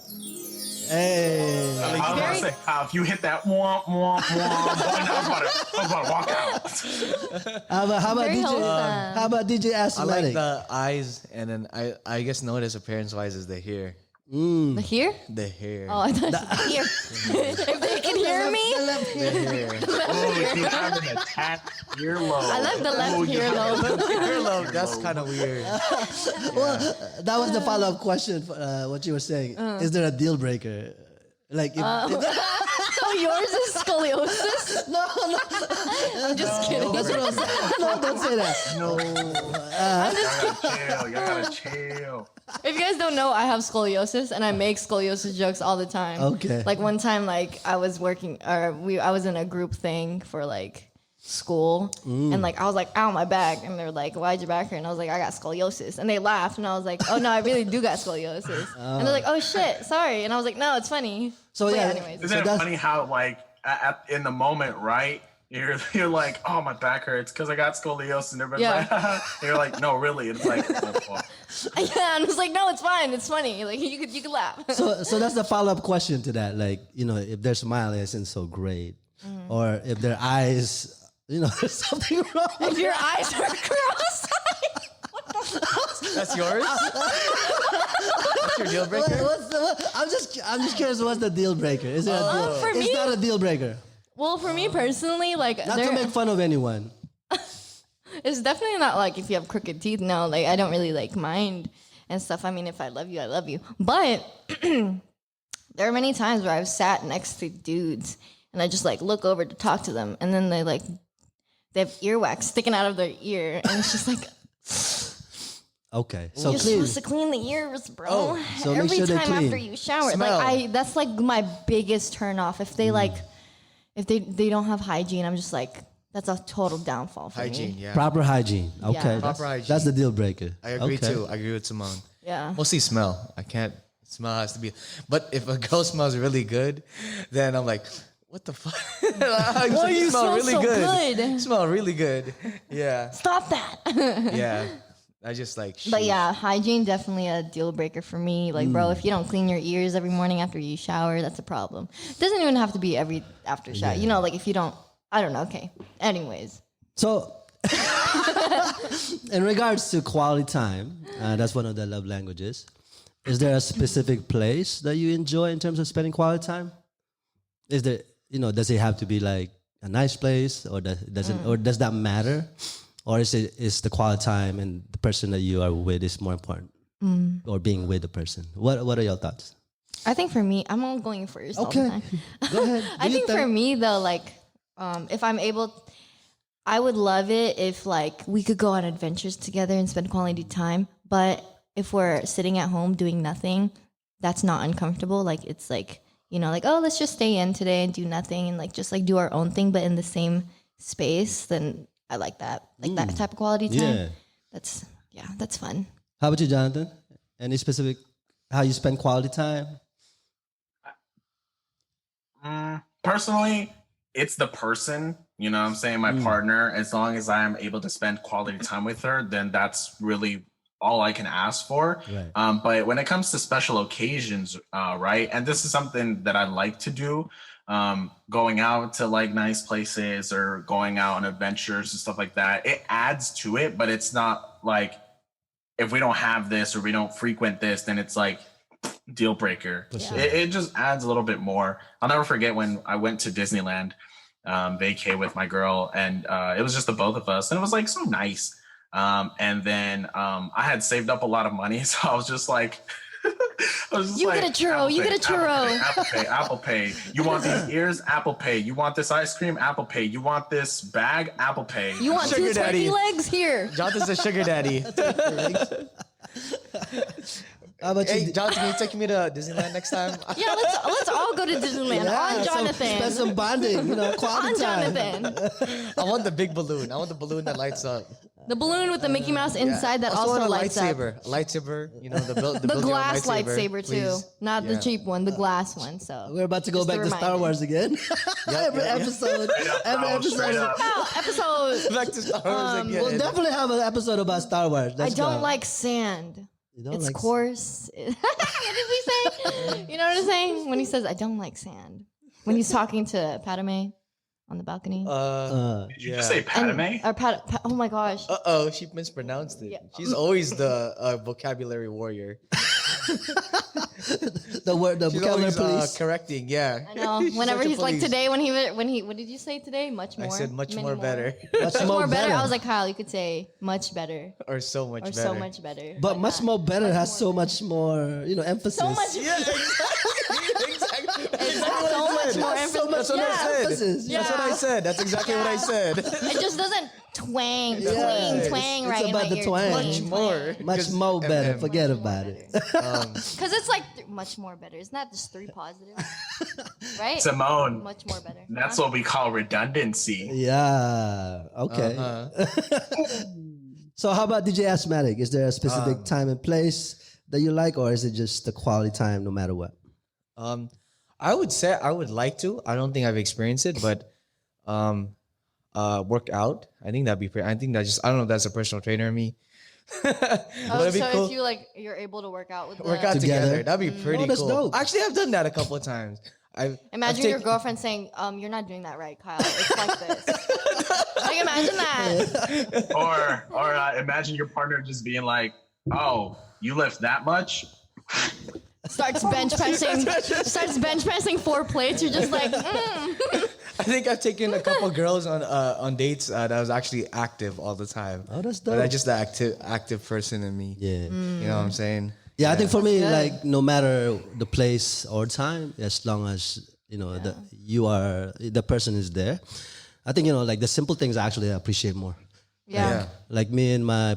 Hey. I was about to say, if you hit that womp, womp, womp, button, I was about to walk out. How about Very DJ? wholesome. How about DJ I Asthmatc? like the eyes, and then I guess notice appearance-wise is the hair. The here? The hair. Oh, I thought the here. If they can hear me, The hair. Oh, you have an attacked earlobe. I like the left Oh, you have earlobe. Earlobe, that's kind of weird. Well, that was the follow-up question. What you were saying. Is there a deal breaker? Like, So yours is scoliosis? no. I'm just kidding. That's what I'm saying. No, don't say that. No. You gotta chill. If you guys don't know, I have scoliosis and I make scoliosis jokes all the time. Okay. Like one time, like I was working, I was in a group thing for like school, and like I was like, ow, my back, and they're like, why'd your back hurt? And I was like, I got scoliosis, and they laughed, and I was like, oh no, I really do got scoliosis, and they're like, oh shit, sorry, and I was like, no, it's funny. So But yeah, anyways. Isn't it funny how like in the moment, right? you're like, oh, my back hurts because I got scoliosis, and everybody's like, and you're like, no, really? And it's like, oh. Yeah, and it's like, no, it's fine, it's funny. Like you could laugh. So that's the follow-up question to that. Like, if their smile isn't so great, or if their eyes, there's something wrong. If your eyes are cross-eyed. That's yours? That's your deal breaker? I'm just curious. What's the deal breaker? Is it a deal? For It's me- not a deal breaker. Well, for me personally, like Not to make fun of anyone. it's definitely not like if you have crooked teeth. No, like I don't really like mind and stuff. I mean, if I love you, I love you. But there are many times where I've sat next to dudes and I just like look over to talk to them, and then they have earwax sticking out of their ear, and it's just like. Okay, so You're clean. supposed to clean the ears, bro. so make Every sure they're time clean. after you shower, Smell. that's like my biggest turn off. If they if they don't have hygiene, I'm just like, that's a total downfall for Hygiene, me. yeah. Proper hygiene. Okay, Yeah. that's, Proper hygiene. that's the deal breaker. I agree Okay. too. I agree with Simone. Yeah. Mostly smell. I can't. Smell has to be. But if a girl smells really good, then I'm like, what the fuck? Well, you smell so good. You smell really good. Yeah. Stop that. Yeah. I just like. But sheesh. yeah, hygiene definitely a deal breaker for me. Like, bro, if you don't clean your ears every morning after you shower, that's a problem. It doesn't even have to be every after shower. Like if you don't, I don't know. Okay. Anyways. So, in regards to quality time, that's one of the love languages. Is there a specific place that you enjoy in terms of spending quality time? Is there, does it have to be like a nice place, or does that matter, or is the quality time and the person that you are with is more important, or being with the person? What are your thoughts? I think for me, I'm all going first. All the Okay, time. go ahead. I think for me though, like, if I'm able, I would love it if like we could go on adventures together and spend quality time. But if we're sitting at home doing nothing, that's not uncomfortable. Like it's like, like, oh, let's just stay in today and do nothing and like just like do our own thing, but in the same space. Then I like that, like that type of quality time. Yeah. That's fun. How about you, Jonathan? Any specific how you spend quality time? Personally, it's the person, what I'm saying, my partner. As long as I am able to spend quality time with her, then that's really all I can ask for. Right. But when it comes to special occasions, right, and this is something that I like to do, going out to like nice places or going out on adventures and stuff like that, it adds to it, but it's not like if we don't have this or we don't frequent this, then it's like deal breaker. Sure. It just adds a little bit more. I'll never forget when I went to Disneyland vacay with my girl, and it was just the both of us, and it was like so nice. And then I had saved up a lot of money, so I was just like, You get a churro. You get a churro. Apple Pay. You want these ears? Apple Pay. You want this ice cream? Apple Pay. You want this bag? Apple Pay. You want Sugar two daddy. turkey legs? Here. Jonathan's a sugar daddy. How about Hey, you? Jonathan, can you take me to Disneyland next time? Yeah, let's all go to Disneyland on Jonathan. Spend some bonding, quality On time. Jonathan. I want the big balloon. I want the balloon that lights up. The balloon with the Mickey Mouse inside that also want a lights up. lightsaber. A lightsaber, the The glass lightsaber too, please. not the Yeah. cheap one, the glass one. So We're about to go Just back a to Star reminder. Wars again. Every episode. Every Straight episode. up. Wow, episode. Back to Star Wars again. We'll definitely have an episode about Star Wars. I Let's don't go. like sand. You don't It's like coarse. What did he say? You know what I'm saying? When he says, "I don't like sand," when he's talking to Padme on the balcony. Did you just say Padme? Oh my gosh. Uh-oh, she mispronounced it. Yeah. She's always the vocabulary warrior. the word, the She's vocabulary always police. correcting, yeah. I know. She's Whenever such a he's like police. today, when he, what did you say today? Much more. I said much Many more better. Much More better. I was like, Kyle, you could say much better or so much or better. so much better. but Like much that. more better has so much more, emphasis. So much. Yeah, exactly. It's so much more That's so much emphasis. That's what I said. emphasis. Yeah. That's what I said. That's exactly what I said. It just doesn't twang, Yes. twang It's right in about my the ear. twang. Much more. Much more better. Forget about it. Because it's like much more better. Isn't that just three positives? Right? Simone. Much more better. That's what we call redundancy. Yeah. Okay. So how about DJ Asthmatc? Is there a specific time and place that you like, or is it just the quality time no matter what? I would say I would like to. I don't think I've experienced it, but work out. I think that'd be pretty. I think that just I don't know if that's a personal trainer in me. Oh, That'd be so cool. if you like, you're able to work out with Work the, out together. Together. That'd be pretty that's cool. dope. Actually, I've done that a couple of times. Imagine your girlfriend saying, "You're not doing that right, Kyle. It's like this." Like, imagine that. Or imagine your partner just being like, "Oh, you lift that much?" Starts bench pressing 4 plates. You're just like, I think I've taken a couple girls on dates that was actually active all the time. Oh, that's But dope. that's just the active person in me. Yeah. You know what I'm saying? Yeah, I think for me, like no matter the place or time, as long as you know the person is there, I think like the simple things I actually appreciate more. yeah. Like me and my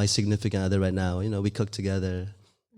significant other right now, we cook together.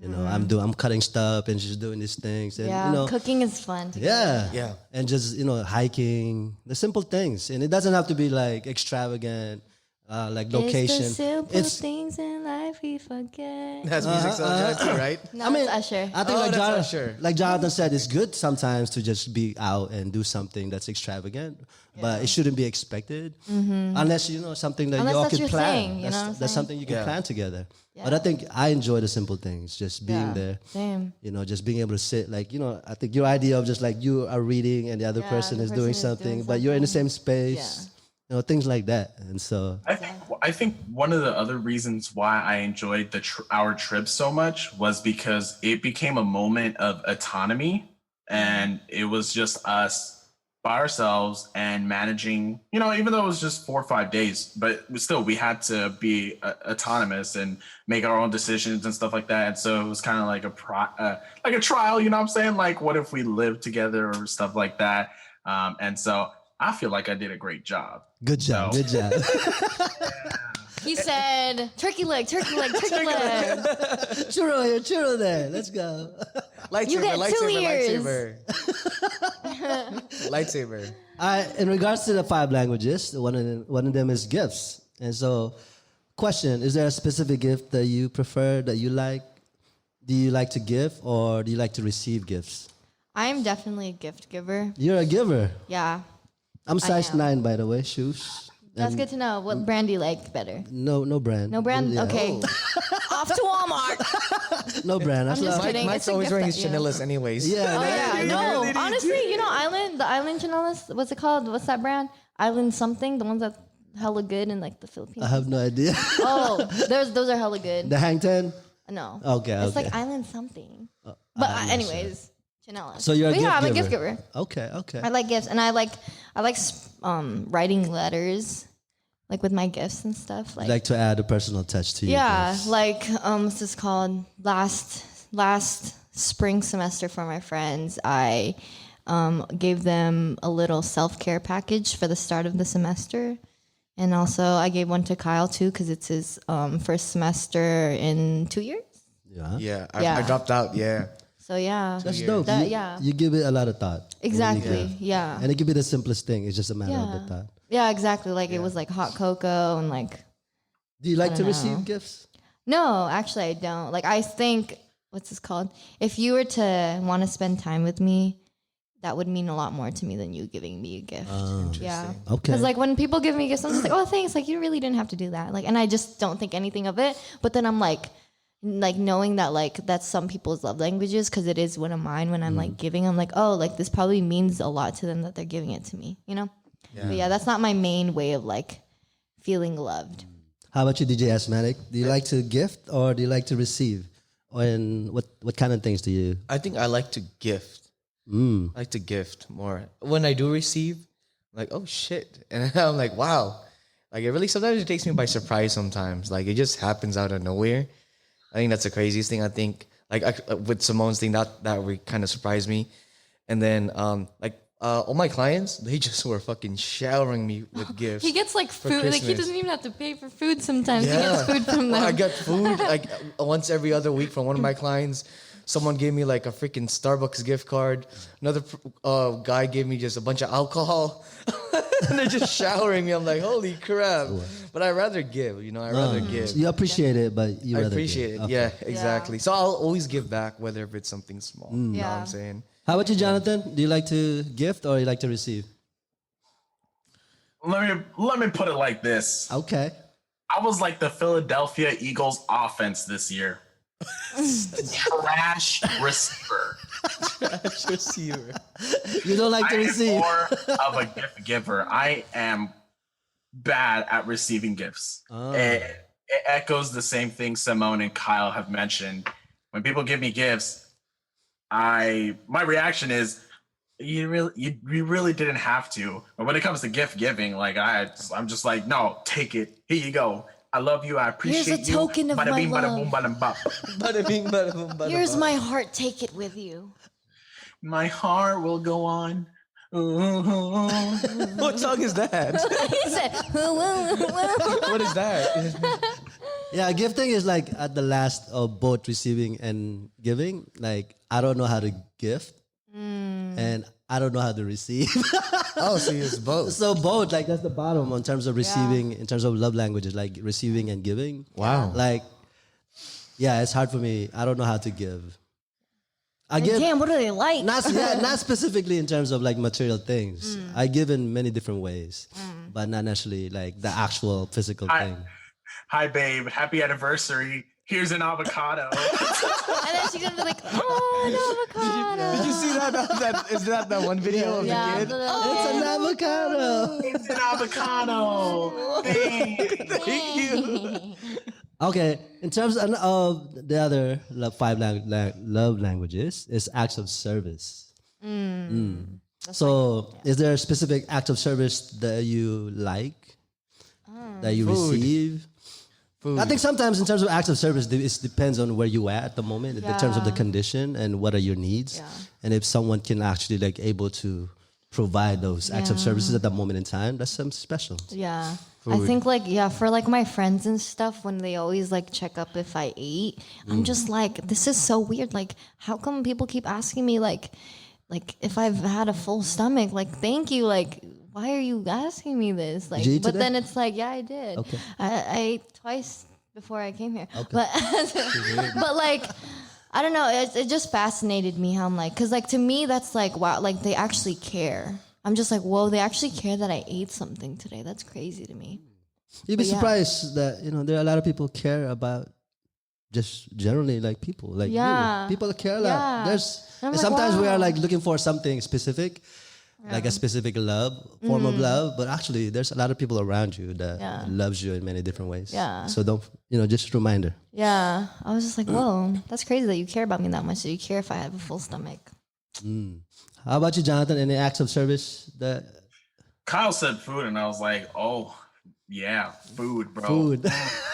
I'm cutting stuff and she's doing these things, and Yeah, cooking is fun. Together. Yeah. and just hiking, the simple things, and it doesn't have to be like extravagant, like location. It's the simple things in life we forget. That's music song too, right? No, it's Usher. I think Usher. like Jonathan said, it's good sometimes to just be out and do something that's extravagant, but it shouldn't be expected unless something that Unless you all that's can your plan. thing, you know what I'm That's saying? something you can Yeah. plan together. But I think I enjoy the simple things, just being Yeah, there. same. Just being able to sit, like, I think your idea of just like you are reading and the other Yeah, person the is person doing is doing something, but you're in the same space, things like that. And so, I think one of the other reasons why I enjoyed our trip so much was because it became a moment of autonomy, and it was just us by ourselves and managing. Even though it was just 4 or 5 days, but still we had to be autonomous and make our own decisions and stuff like that. And so it was kind of like a trial. You know what I'm saying? Like, what if we lived together or stuff like that? And so I feel like I did a great job. good job. He said, turkey leg, turkey leg, turkey leg. Churro here, churro there. Let's go. You get 2 ears. Lightsaber. In regards to the 5 languages, one of them is gifts. And so, question: is there a specific gift that you prefer, that you like? Do you like to give, or do you like to receive gifts? I'm definitely a gift giver. You're a giver. Yeah. I'm size am. 9, by the way, shoes. That's good to know. What brand do you like better? No brand. No brand? Yeah. Okay. Off to Walmart. No brand. I'm just kidding. Mike's It's a always gift wearing that, his Chanel's anyways. Yeah. Oh yeah, no. really do. Honestly, the Island Chanel's, what's it called? What's that brand? Island something, the ones that hella good in like the Philippines. I have no idea. Oh, those are hella good. The Hang Ten. No. Okay, It's okay. like Island something. But anyways, Chanel. So you're a gift I'm a giver. gift giver. Okay. I like gifts, and I like writing letters, like with my gifts and stuff. You like to add a personal touch to your Yeah, gifts. like what's this called? Last spring semester for my friends, I gave them a little self-care package for the start of the semester, and also I gave one to Kyle too because it's his first semester in 2 years. Yeah. Yeah. Yeah. I dropped out. Yeah. So yeah, That's dope. That- you, yeah. you give it a lot of thought. exactly. Yeah, And it could be the simplest thing. It's just a matter of the thought. yeah, exactly. Like it was like hot cocoa and like. Do you like to don't receive know. gifts? No, actually, I don't. Like, I think, what's this called? If you were to want to spend time with me, that would mean a lot more to me than you giving me a gift. Yeah. Okay. Because, like, when people give me gifts, I'm just like, oh, thanks. Like, you really didn't have to do that. Like, and I just don't think anything of it. But then I'm like knowing that, like, that's some people's love languages, because it is one of mine when I'm, like, giving. I'm like, oh, like, this probably means a lot to them that they're giving it to me, you know? Yeah. But yeah, that's not my main way of, like, feeling loved. How about you, DJ Asthmatc? Do you like to gift or do you like to receive? And what kind of things do you? I think I like to gift. I like to gift more. When I do receive, I'm like, oh shit. And I'm like, wow. Like, sometimes it takes me by surprise sometimes. Like, it just happens out of nowhere. I think that's the craziest thing. I think, like, with Simone's thing, that kind of surprised me. And then, all my clients, they just were fucking showering me with gifts. He gets, like, for food. Like, he Christmas. doesn't even have to pay for food sometimes. He gets food from them. I got food like once every other week from one of my clients. Someone gave me like a freaking Starbucks gift card. Another guy gave me just a bunch of alcohol. And they're just showering me. I'm like, holy crap. But I'd rather give, I'd rather give. You appreciate it, but you I rather appreciate give. it. Okay. Yeah, exactly. So I'll always give back, whether if it's something small. You know what Yeah. I'm saying? How about you, Jonathan? Do you like to gift or you like to receive? let me put it like this. Okay. I was like the Philadelphia Eagles offense this year. Trash receiver. Trash receiver. You don't like to I am receive. more of a gift giver. I am bad at receiving gifts. Oh. It echoes the same thing Simone and Kyle have mentioned. When people give me gifts, my reaction is, you really didn't have to. But when it comes to gift giving, like I'm just like, no, take it. Here you go. I love you. I appreciate you. Here's a token of Bada my bing, bada love. boom, bada bop. Bada bing, bada boom, bada Here's bop. my heart. Take it with you. My heart will go on. What song is that? He said, What is that? Yeah, gifting is like at the last of both receiving and giving. Like, I don't know how to gift, and I don't know how to receive. Oh, so it's both. So both, like that's the bottom in terms of receiving, in terms of love languages, like receiving and giving. Wow. Like, yeah, it's hard for me. I don't know how to give. I give damn, what do they like? not specifically in terms of like material things. I give in many different ways, but not necessarily like the actual physical thing. Hi, babe. Happy anniversary. Here's an avocado. And then she's gonna be like, oh, an avocado. Did you see that? Is that one video of Yeah, the kid? It's an avocado. It's an avocado. Thank you. Okay, in terms of the other five love languages, is acts of service. So, is there a specific act of service that you like, that you Food. receive? Food. I think sometimes in terms of acts of service, it depends on where you at the moment, in terms of the Yeah. condition and what are your needs, Yeah. and if someone can actually like able to provide those acts of Yeah. services at that moment in time, that's something special. Yeah. I think like, yeah, for like my friends and stuff, when they always like check up if I ate, I'm just like, this is so weird. Like, how come people keep asking me like if I've had a full stomach, like, thank you. Like, why are you asking me this? Like, you eat but today? then it's like, yeah, I did. Okay. I ate twice before I came here. But, but like, I don't know. It just fascinated me how I'm like, cause like to me, that's like, wow, like they actually care. I'm just like, whoa, they actually care that I ate something today. That's crazy to me. You'd be But yeah. surprised that there are a lot of people care about just generally like people like Yeah. you. People care a lot. Yeah. There's And I'm and like, sometimes we are wow. like looking for something specific, like a specific love form of love. But actually, there's a lot of people around you that Yeah. loves you in many different ways. Yeah. So don't just a reminder. Yeah. I was just like, whoa, that's crazy that you care about me that much. That you care if I have a full stomach. How about you, Jonathan? Any acts of service that Kyle said food, and I was like, oh, yeah, food, bro. food?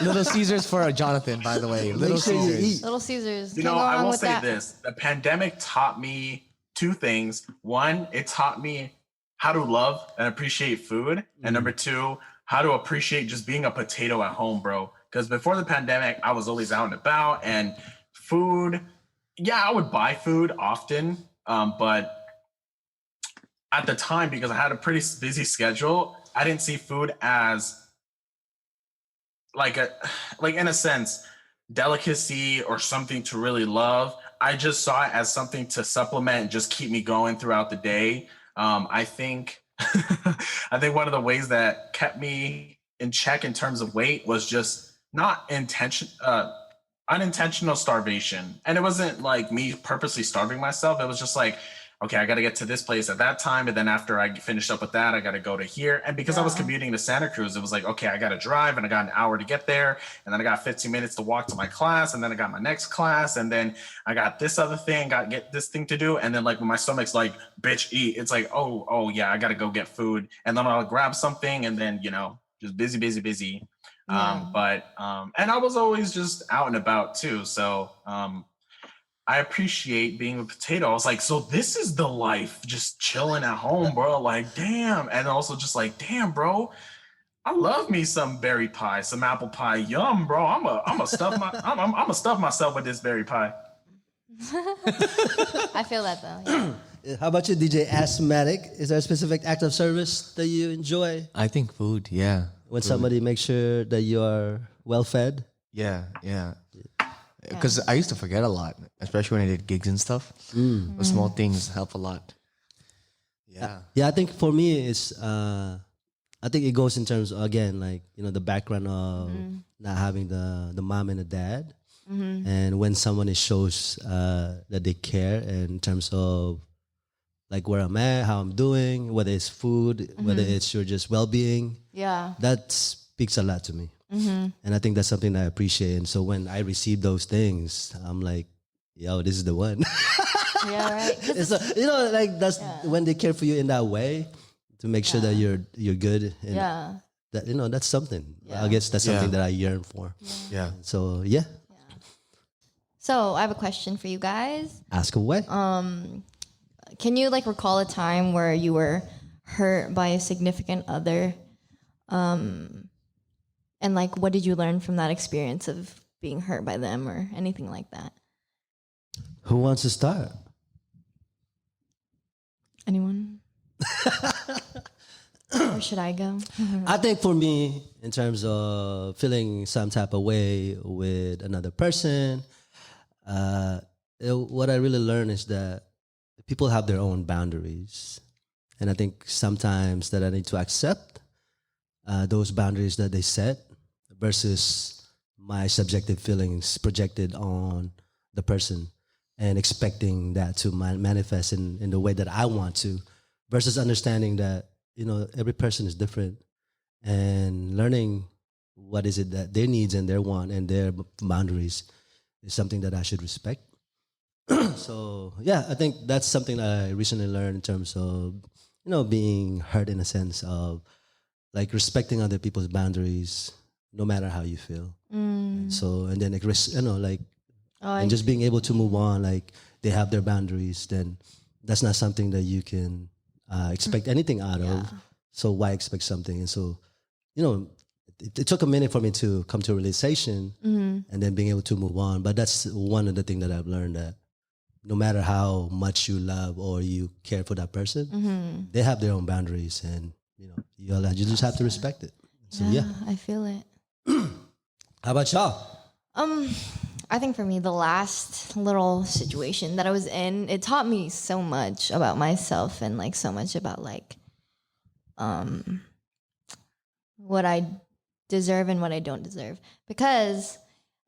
Little Caesars for Jonathan, by the way. Little Make sure you Caesars. eat. Little Caesars. You Can't know, go I wrong will with say that. this. The pandemic taught me two things. One, it taught me how to love and appreciate food. And number two, how to appreciate just being a potato at home, bro. Because before the pandemic, I was always out and about, and food, yeah, I would buy food often. But at the time, because I had a pretty busy schedule, I didn't see food as like in a sense, delicacy or something to really love. I just saw it as something to supplement and just keep me going throughout the day. I think I think one of the ways that kept me in check in terms of weight was just not unintentional starvation. And it wasn't like me purposely starving myself. It was just like, okay, I got to get to this place at that time. And then after I finished up with that, I got to go to here. And because I was commuting to Santa Cruz, it was like, okay, I got to drive and I got an hour to get there. And then I got 15 minutes to walk to my class. And then I got my next class. And then I got this other thing, got to get this thing to do. And then like when my stomach's like, bitch, eat, it's like, oh yeah, I got to go get food. And then I'll grab something and then, just busy. Yeah. And I was always just out and about too. So, I appreciate being a potato. I was like, so this is the life, just chilling at home, bro. Like, damn. And also just like, damn, bro, I love me some berry pie, some apple pie. Yum, bro. I'm a stuff myself with this berry pie. I feel that though. Yeah. How about you, DJ Asthmatc? Is there a specific act of service that you enjoy I think food, yeah. when somebody makes sure that you are well fed? Yeah. Because I used to forget a lot, especially when I did gigs and stuff. Those small things help a lot. Yeah. Yeah, I think for me it's I think it goes in terms of, again, like, the background of not having the mom and the dad. And when someone shows that they care in terms of like where I'm at, how I'm doing, whether it's food, whether it's your just well-being, that speaks a lot to me. And I think that's something that I appreciate. And so when I receive those things, I'm like, yo, this is the one. Yeah, right. It's like that's when they care for you in that way to make sure that you're good. And that, that's something. I guess that's something that I yearn for. Yeah. So yeah. So I have a question for you guys. Ask away. Can you like recall a time where you were hurt by a significant other? And like, what did you learn from that experience of being hurt by them or anything like that? Who wants to start? Anyone? Or should I go? I think for me, in terms of feeling some type of way with another person, what I really learned is that people have their own boundaries. And I think sometimes that I need to accept those boundaries that they set versus my subjective feelings projected on the person and expecting that to manifest in the way that I want to versus understanding that, every person is different and learning what is it that their needs and their want and their boundaries is something that I should respect. So, yeah, I think that's something that I recently learned in terms of, being hurt in a sense of like respecting other people's boundaries, no matter how you feel. And so, and then, and just being able to move on, like they have their boundaries, then that's not something that you can expect anything out of. So why expect something? And so, it took a minute for me to come to a realization and then being able to move on. But that's one of the things that I've learned, that no matter how much you love or you care for that person, they have their own boundaries, and you just have to respect it. So yeah. I feel it. How about y'all? I think for me, the last little situation that I was in, it taught me so much about myself and like so much about like what I deserve and what I don't deserve. Because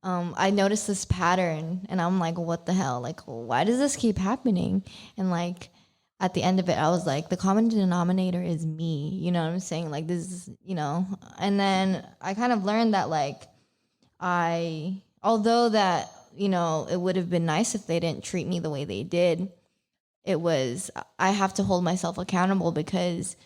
I noticed this pattern and I'm like, what the hell? Like, why does this keep happening? And like at the end of it, I was like, the common denominator is me. You know what I'm saying? Like this is, and then I kind of learned that like although that, it would have been nice if they didn't treat me the way they did, I have to hold myself accountable because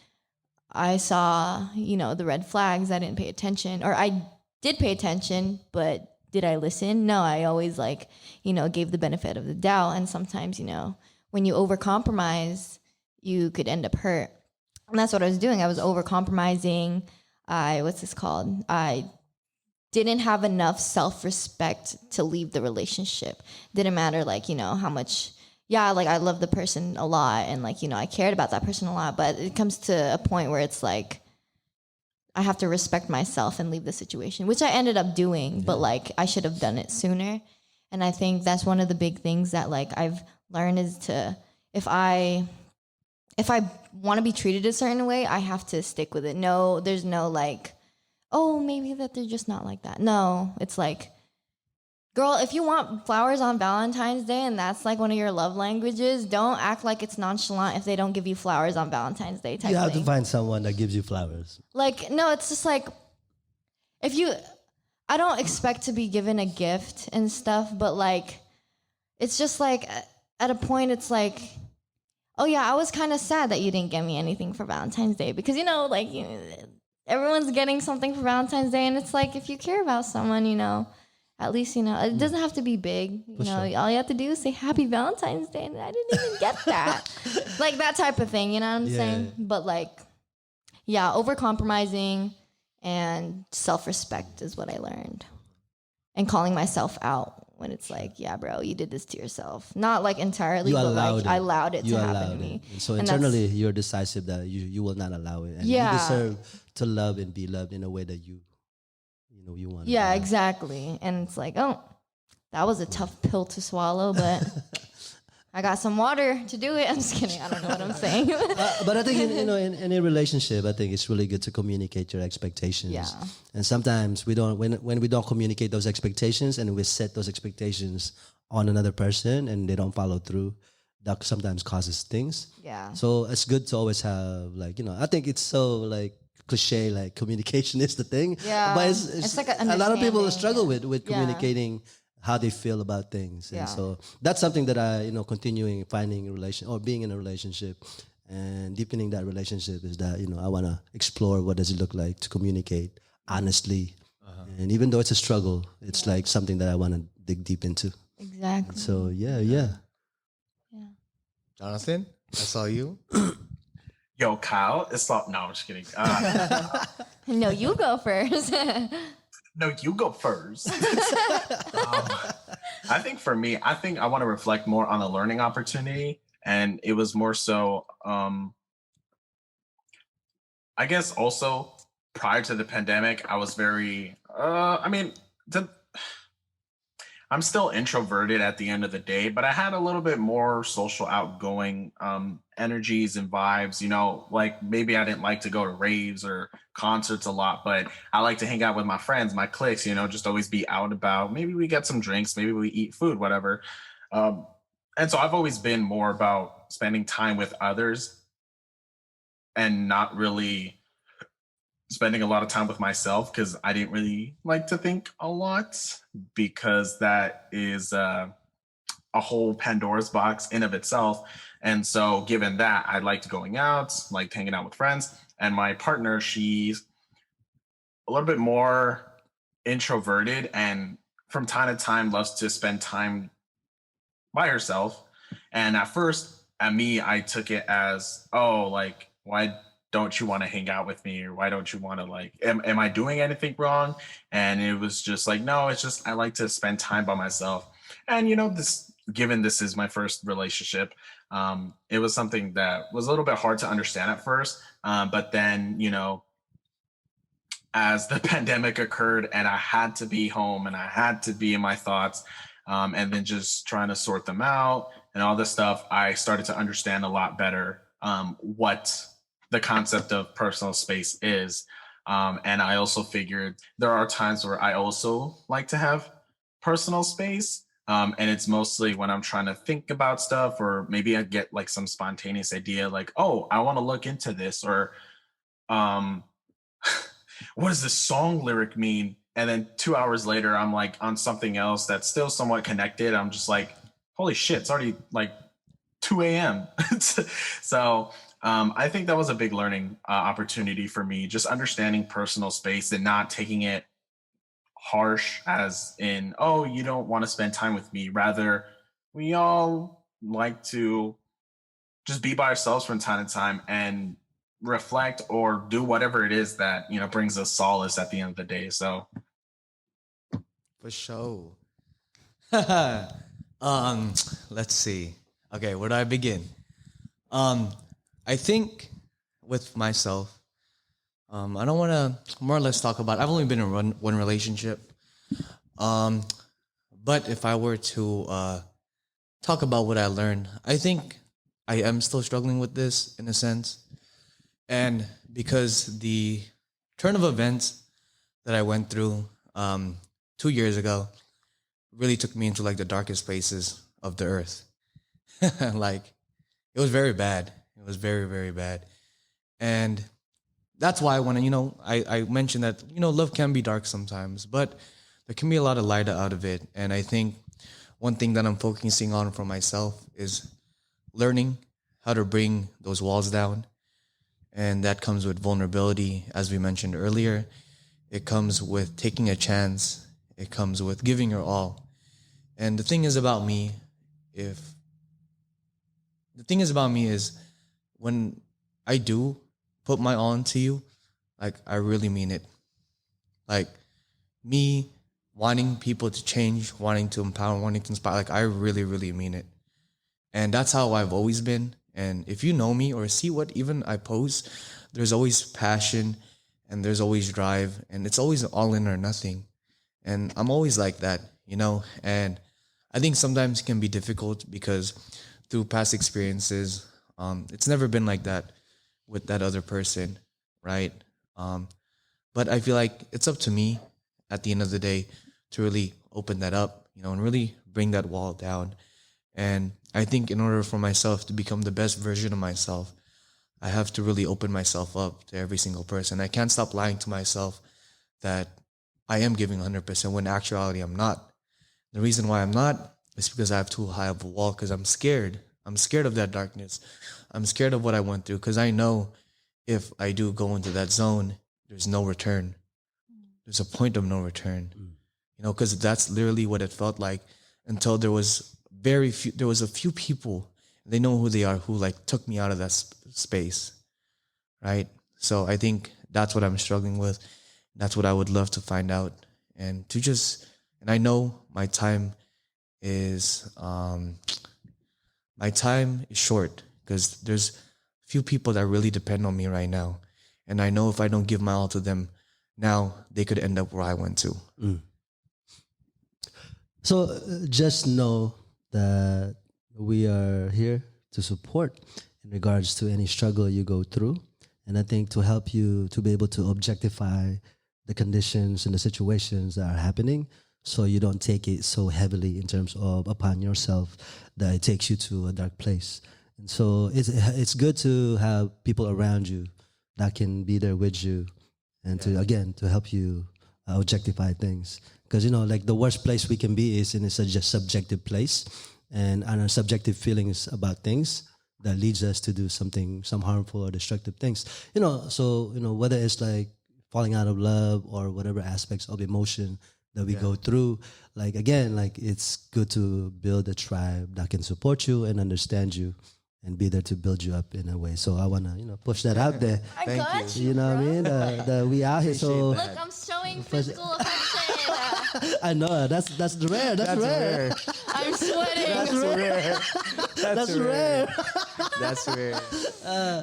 I saw, the red flags. I didn't pay attention, or I did pay attention, but did I listen? No, I always gave the benefit of the doubt. And sometimes, when you overcompromise, you could end up hurt. And that's what I was doing. I was overcompromising. I didn't have enough self-respect to leave the relationship. Didn't matter, how much, I love the person a lot and, I cared about that person a lot. But it comes to a point where it's like, I have to respect myself and leave the situation, which I ended up doing, but, I should have done it sooner. And I think that's one of the big things that, I've learned is to, if I want to be treated a certain way, I have to stick with it. No, there's no, oh, maybe that they're just not like that. No, it's like, girl, if you want flowers on Valentine's Day and that's one of your love languages, don't act like it's nonchalant if they don't give you flowers on Valentine's Day type You have thing. to find someone that gives you flowers. No, it's just I don't expect to be given a gift and stuff, but it's just at a point it's oh yeah, I was kind of sad that you didn't get me anything for Valentine's Day because, everyone's getting something for Valentine's Day, and it's if you care about someone, at least, it doesn't have to be big. All you have to do is say Happy Valentine's Day, and I didn't even get that. That type of thing, you know what I'm saying? But overcompromising and self-respect is what I learned. And calling myself out when it's yeah, bro, you did this to yourself. Not entirely, but I allowed it to happen to me. And so internally, you're decisive that you will not allow it. And you deserve to love and be loved in a way that you want. Yeah, exactly. And it's oh, that was a tough pill to swallow, but I got some water to do it. I'm just kidding. I don't know what I'm saying. But I think in any relationship, I think it's really good to communicate your expectations. Yeah. And sometimes we don't when we don't communicate those expectations and we set those expectations on another person and they don't follow through, that sometimes causes things. Yeah. So it's good to always have I think it's so cliche, communication is the thing. Yeah. But it's like a lot of people understanding, struggle with Yeah. communicating how they feel about things. And Yeah. so that's something that I, continuing finding a relation or being in a relationship and deepening that relationship is that, I want to explore what does it look like to communicate honestly. And even though it's a struggle, it's like something that I want to dig deep into. Exactly. So yeah. Jonathan, I saw you. Yo, Kyle, it's all, no, I'm just kidding. No, you go first. No, you go first. I think for me, I want to reflect more on the learning opportunity. And it was more so, I guess also prior to the pandemic, I was very, I'm still introverted at the end of the day, but I had a little bit more social outgoing energies and vibes, like maybe I didn't like to go to raves or concerts a lot, but I like to hang out with my friends, my cliques, just always be out and about. Maybe we get some drinks, maybe we eat food, whatever. And so I've always been more about spending time with others and not really spending a lot of time with myself because I didn't really like to think a lot because that is a whole Pandora's box in of itself. And so given that, I liked going out, liked hanging out with friends. And my partner, she's a little bit more introverted and from time to time loves to spend time by herself. And at first, at me, I took it as, why don't you want to hang out with me? Or why don't you want to am I doing anything wrong? And it was just like, no, it's just, I like to spend time by myself. And, given this is my first relationship, it was something that was a little bit hard to understand at first. But then, as the pandemic occurred and I had to be home and I had to be in my thoughts, and then just trying to sort them out and all this stuff, I started to understand a lot better what the concept of personal space is. And I also figured there are times where I also like to have personal space. And it's mostly when I'm trying to think about stuff, or maybe I get some spontaneous idea, oh, I want to look into this, or what does this song lyric mean? And then 2 hours later, I'm on something else that's still somewhat connected. I'm just holy shit, it's already 2 a.m. So I think that was a big learning opportunity for me, just understanding personal space and not taking it harsh as in, oh, you don't want to spend time with me. Rather, we all like to just be by ourselves from time to time and reflect or do whatever it is that, brings us solace at the end of the day. So For sure. Let's see. Okay, where do I begin? I think with myself, I don't want to more or less talk about. I've only been in one relationship, but if I were to talk about what I learned, I think I am still struggling with this in a sense, and because the turn of events that I went through 2 years ago really took me into the darkest places of the earth. It was very bad. It was very, very bad. And that's why when, I mentioned that, love can be dark sometimes, but there can be a lot of light out of it. And I think one thing that I'm focusing on for myself is learning how to bring those walls down. And that comes with vulnerability, as we mentioned earlier. It comes with taking a chance. It comes with giving your all. And the thing is about me is when I do put my all into you, I really mean it. Me wanting people to change, wanting to empower, wanting to inspire, I really, really mean it. And that's how I've always been. And if you know me or see what even I post, there's always passion and there's always drive and it's always all in or nothing. And I'm always like that, And I think sometimes it can be difficult because through past experiences, it's never been like that with that other person, right? But I feel like it's up to me at the end of the day to really open that up, and really bring that wall down. And I think in order for myself to become the best version of myself, I have to really open myself up to every single person. I can't stop lying to myself that I am giving 100% when in actuality I'm not. The reason why I'm not is because I have too high of a wall, because I'm scared. I'm scared of that darkness. I'm scared of what I went through, because I know if I do go into that zone, there's no return. There's a point of no return. Because that's literally what it felt like until there was a few people, they know who they are, who like took me out of that space, right? So I think that's what I'm struggling with. That's what I would love to find out, and I know my time is short, because there's few people that really depend on me right now, and I know if I don't give my all to them now, they could end up where I went to. So just know that we are here to support in regards to any struggle you go through. And I think to help you to be able to objectify the conditions and the situations that are happening, so you don't take it so heavily in terms of upon yourself that it takes you to a dark place. And so it's good to have people around you that can be there with you and to help you objectify things. Because, like the worst place we can be is in a subjective place, and our subjective feelings about things that leads us to do some harmful or destructive things. So, whether it's like falling out of love or whatever aspects of emotion that we go through, like, again, like it's good to build a tribe that can support you and understand you and be there to build you up in a way. So I want to, push that out there. I got you. You know what I mean? That we out here. So Look, I'm showing physical affection. I know that's rare. That's rare. I'm sweating. That's rare. That's rare.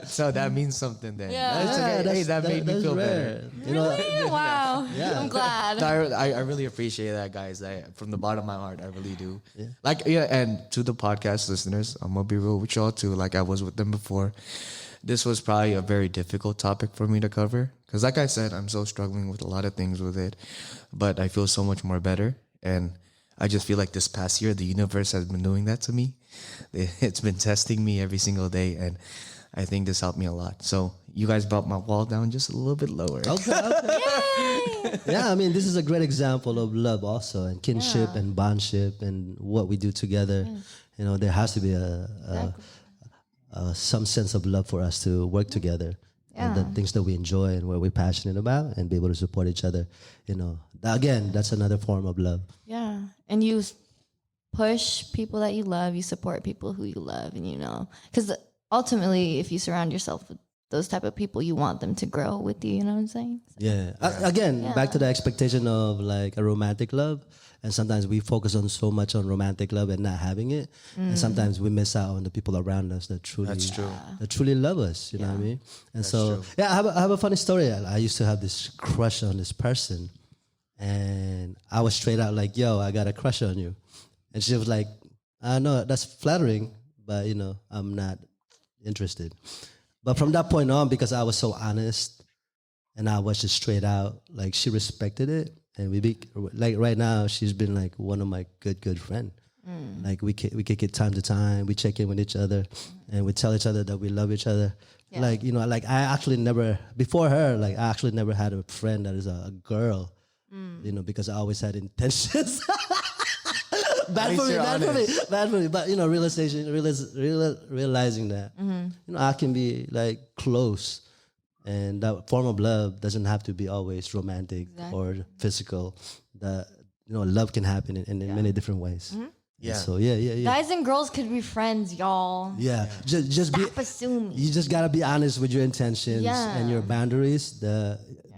So that means something then. Yeah. That's okay. Hey, that made me feel better. Wow. Yeah. I'm glad. I really appreciate that, guys. From the bottom of my heart, I really do. Yeah. And to the podcast listeners, I'm gonna be real with y'all too. Like I was with them before. This was probably a very difficult topic for me to cover, because, like I said, I'm so struggling with a lot of things with it. But I feel so much more better, and I just feel like this past year, the universe has been doing that to me. It's been testing me every single day, and I think this helped me a lot. So you guys brought my wall down just a little bit lower. Okay. Yeah, I mean, this is a great example of love also, and kinship and bondship and what we do together. There has to be some sense of love for us to work together. And the things that we enjoy and what we're passionate about, and be able to support each other. Again, that's another form of love. Yeah. And you push people that you love, you support people who you love, and because ultimately, if you surround yourself with those type of people, you want them to grow with you. You know what I'm saying? So, back to the expectation of like a romantic love. And sometimes we focus on so much on romantic love and not having it. And sometimes we miss out on the people around us that truly love us. You know what I mean? And I have a funny story. I used to have this crush on this person, and I was straight out like, "Yo, I got a crush on you," and she was like, "I know that's flattering, but I'm not interested." But from that point on, because I was so honest and I was just straight out, like she respected it. And like right now, she's been like one of my good friend. Like we kick it time to time. We check in with each other, and we tell each other that we love each other. Yeah. Like I actually never before her. Like I actually never had a friend that is a girl. Because I always had intentions. Bad for me. But realizing that I can be like close. And that form of love doesn't have to be always romantic or physical. Love can happen in many different ways. Yeah. So yeah. Guys and girls could be friends, y'all. Yeah. Just stop assuming. You just gotta be honest with your intentions and your boundaries.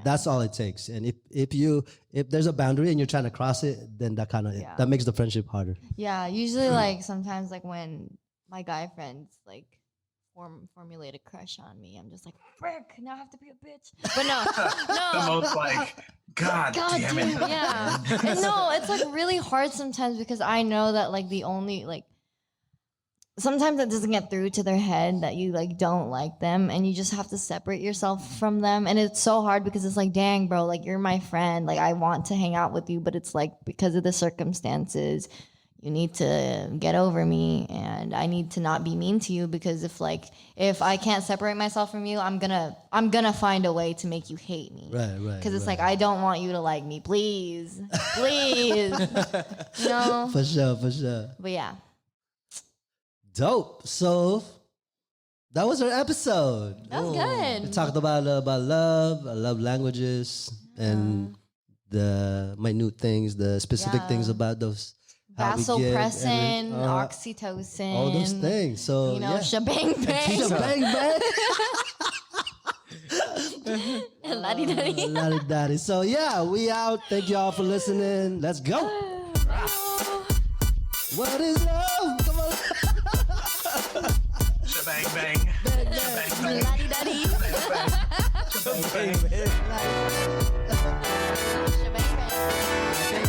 That's all it takes. And if there's a boundary and you're trying to cross it, then that makes the friendship harder. Yeah. Usually, like sometimes, like when my guy friends like formulate a crush on me, I'm just like, frick, now I have to be a bitch. But no. The most like, God damn it. Yeah. And no, it's like really hard sometimes, because I know that like the only like sometimes it doesn't get through to their head that you like don't like them, and you just have to separate yourself from them. And it's so hard because it's like, dang, bro, like you're my friend, like I want to hang out with you, but it's like because of the circumstances, you need to get over me, and I need to not be mean to you, because if I can't separate myself from you, I'm gonna find a way to make you hate me. Right. Because it's like, I don't want you to like me, please, please. You know? For sure. But yeah. Dope. So that was our episode. That was good. We talked about love languages, and the minute things, the specific things about those. Vasopressin, oxytocin, all those things. So Shabang-bang. Shabang-bang. La-di-da-di. La-di-da-di. So we out. Thank y'all for listening. Let's go. What is love? Come on. Shabang bang. Shabang bang. La-di-da-di. Shabang bang. Shabang-bang.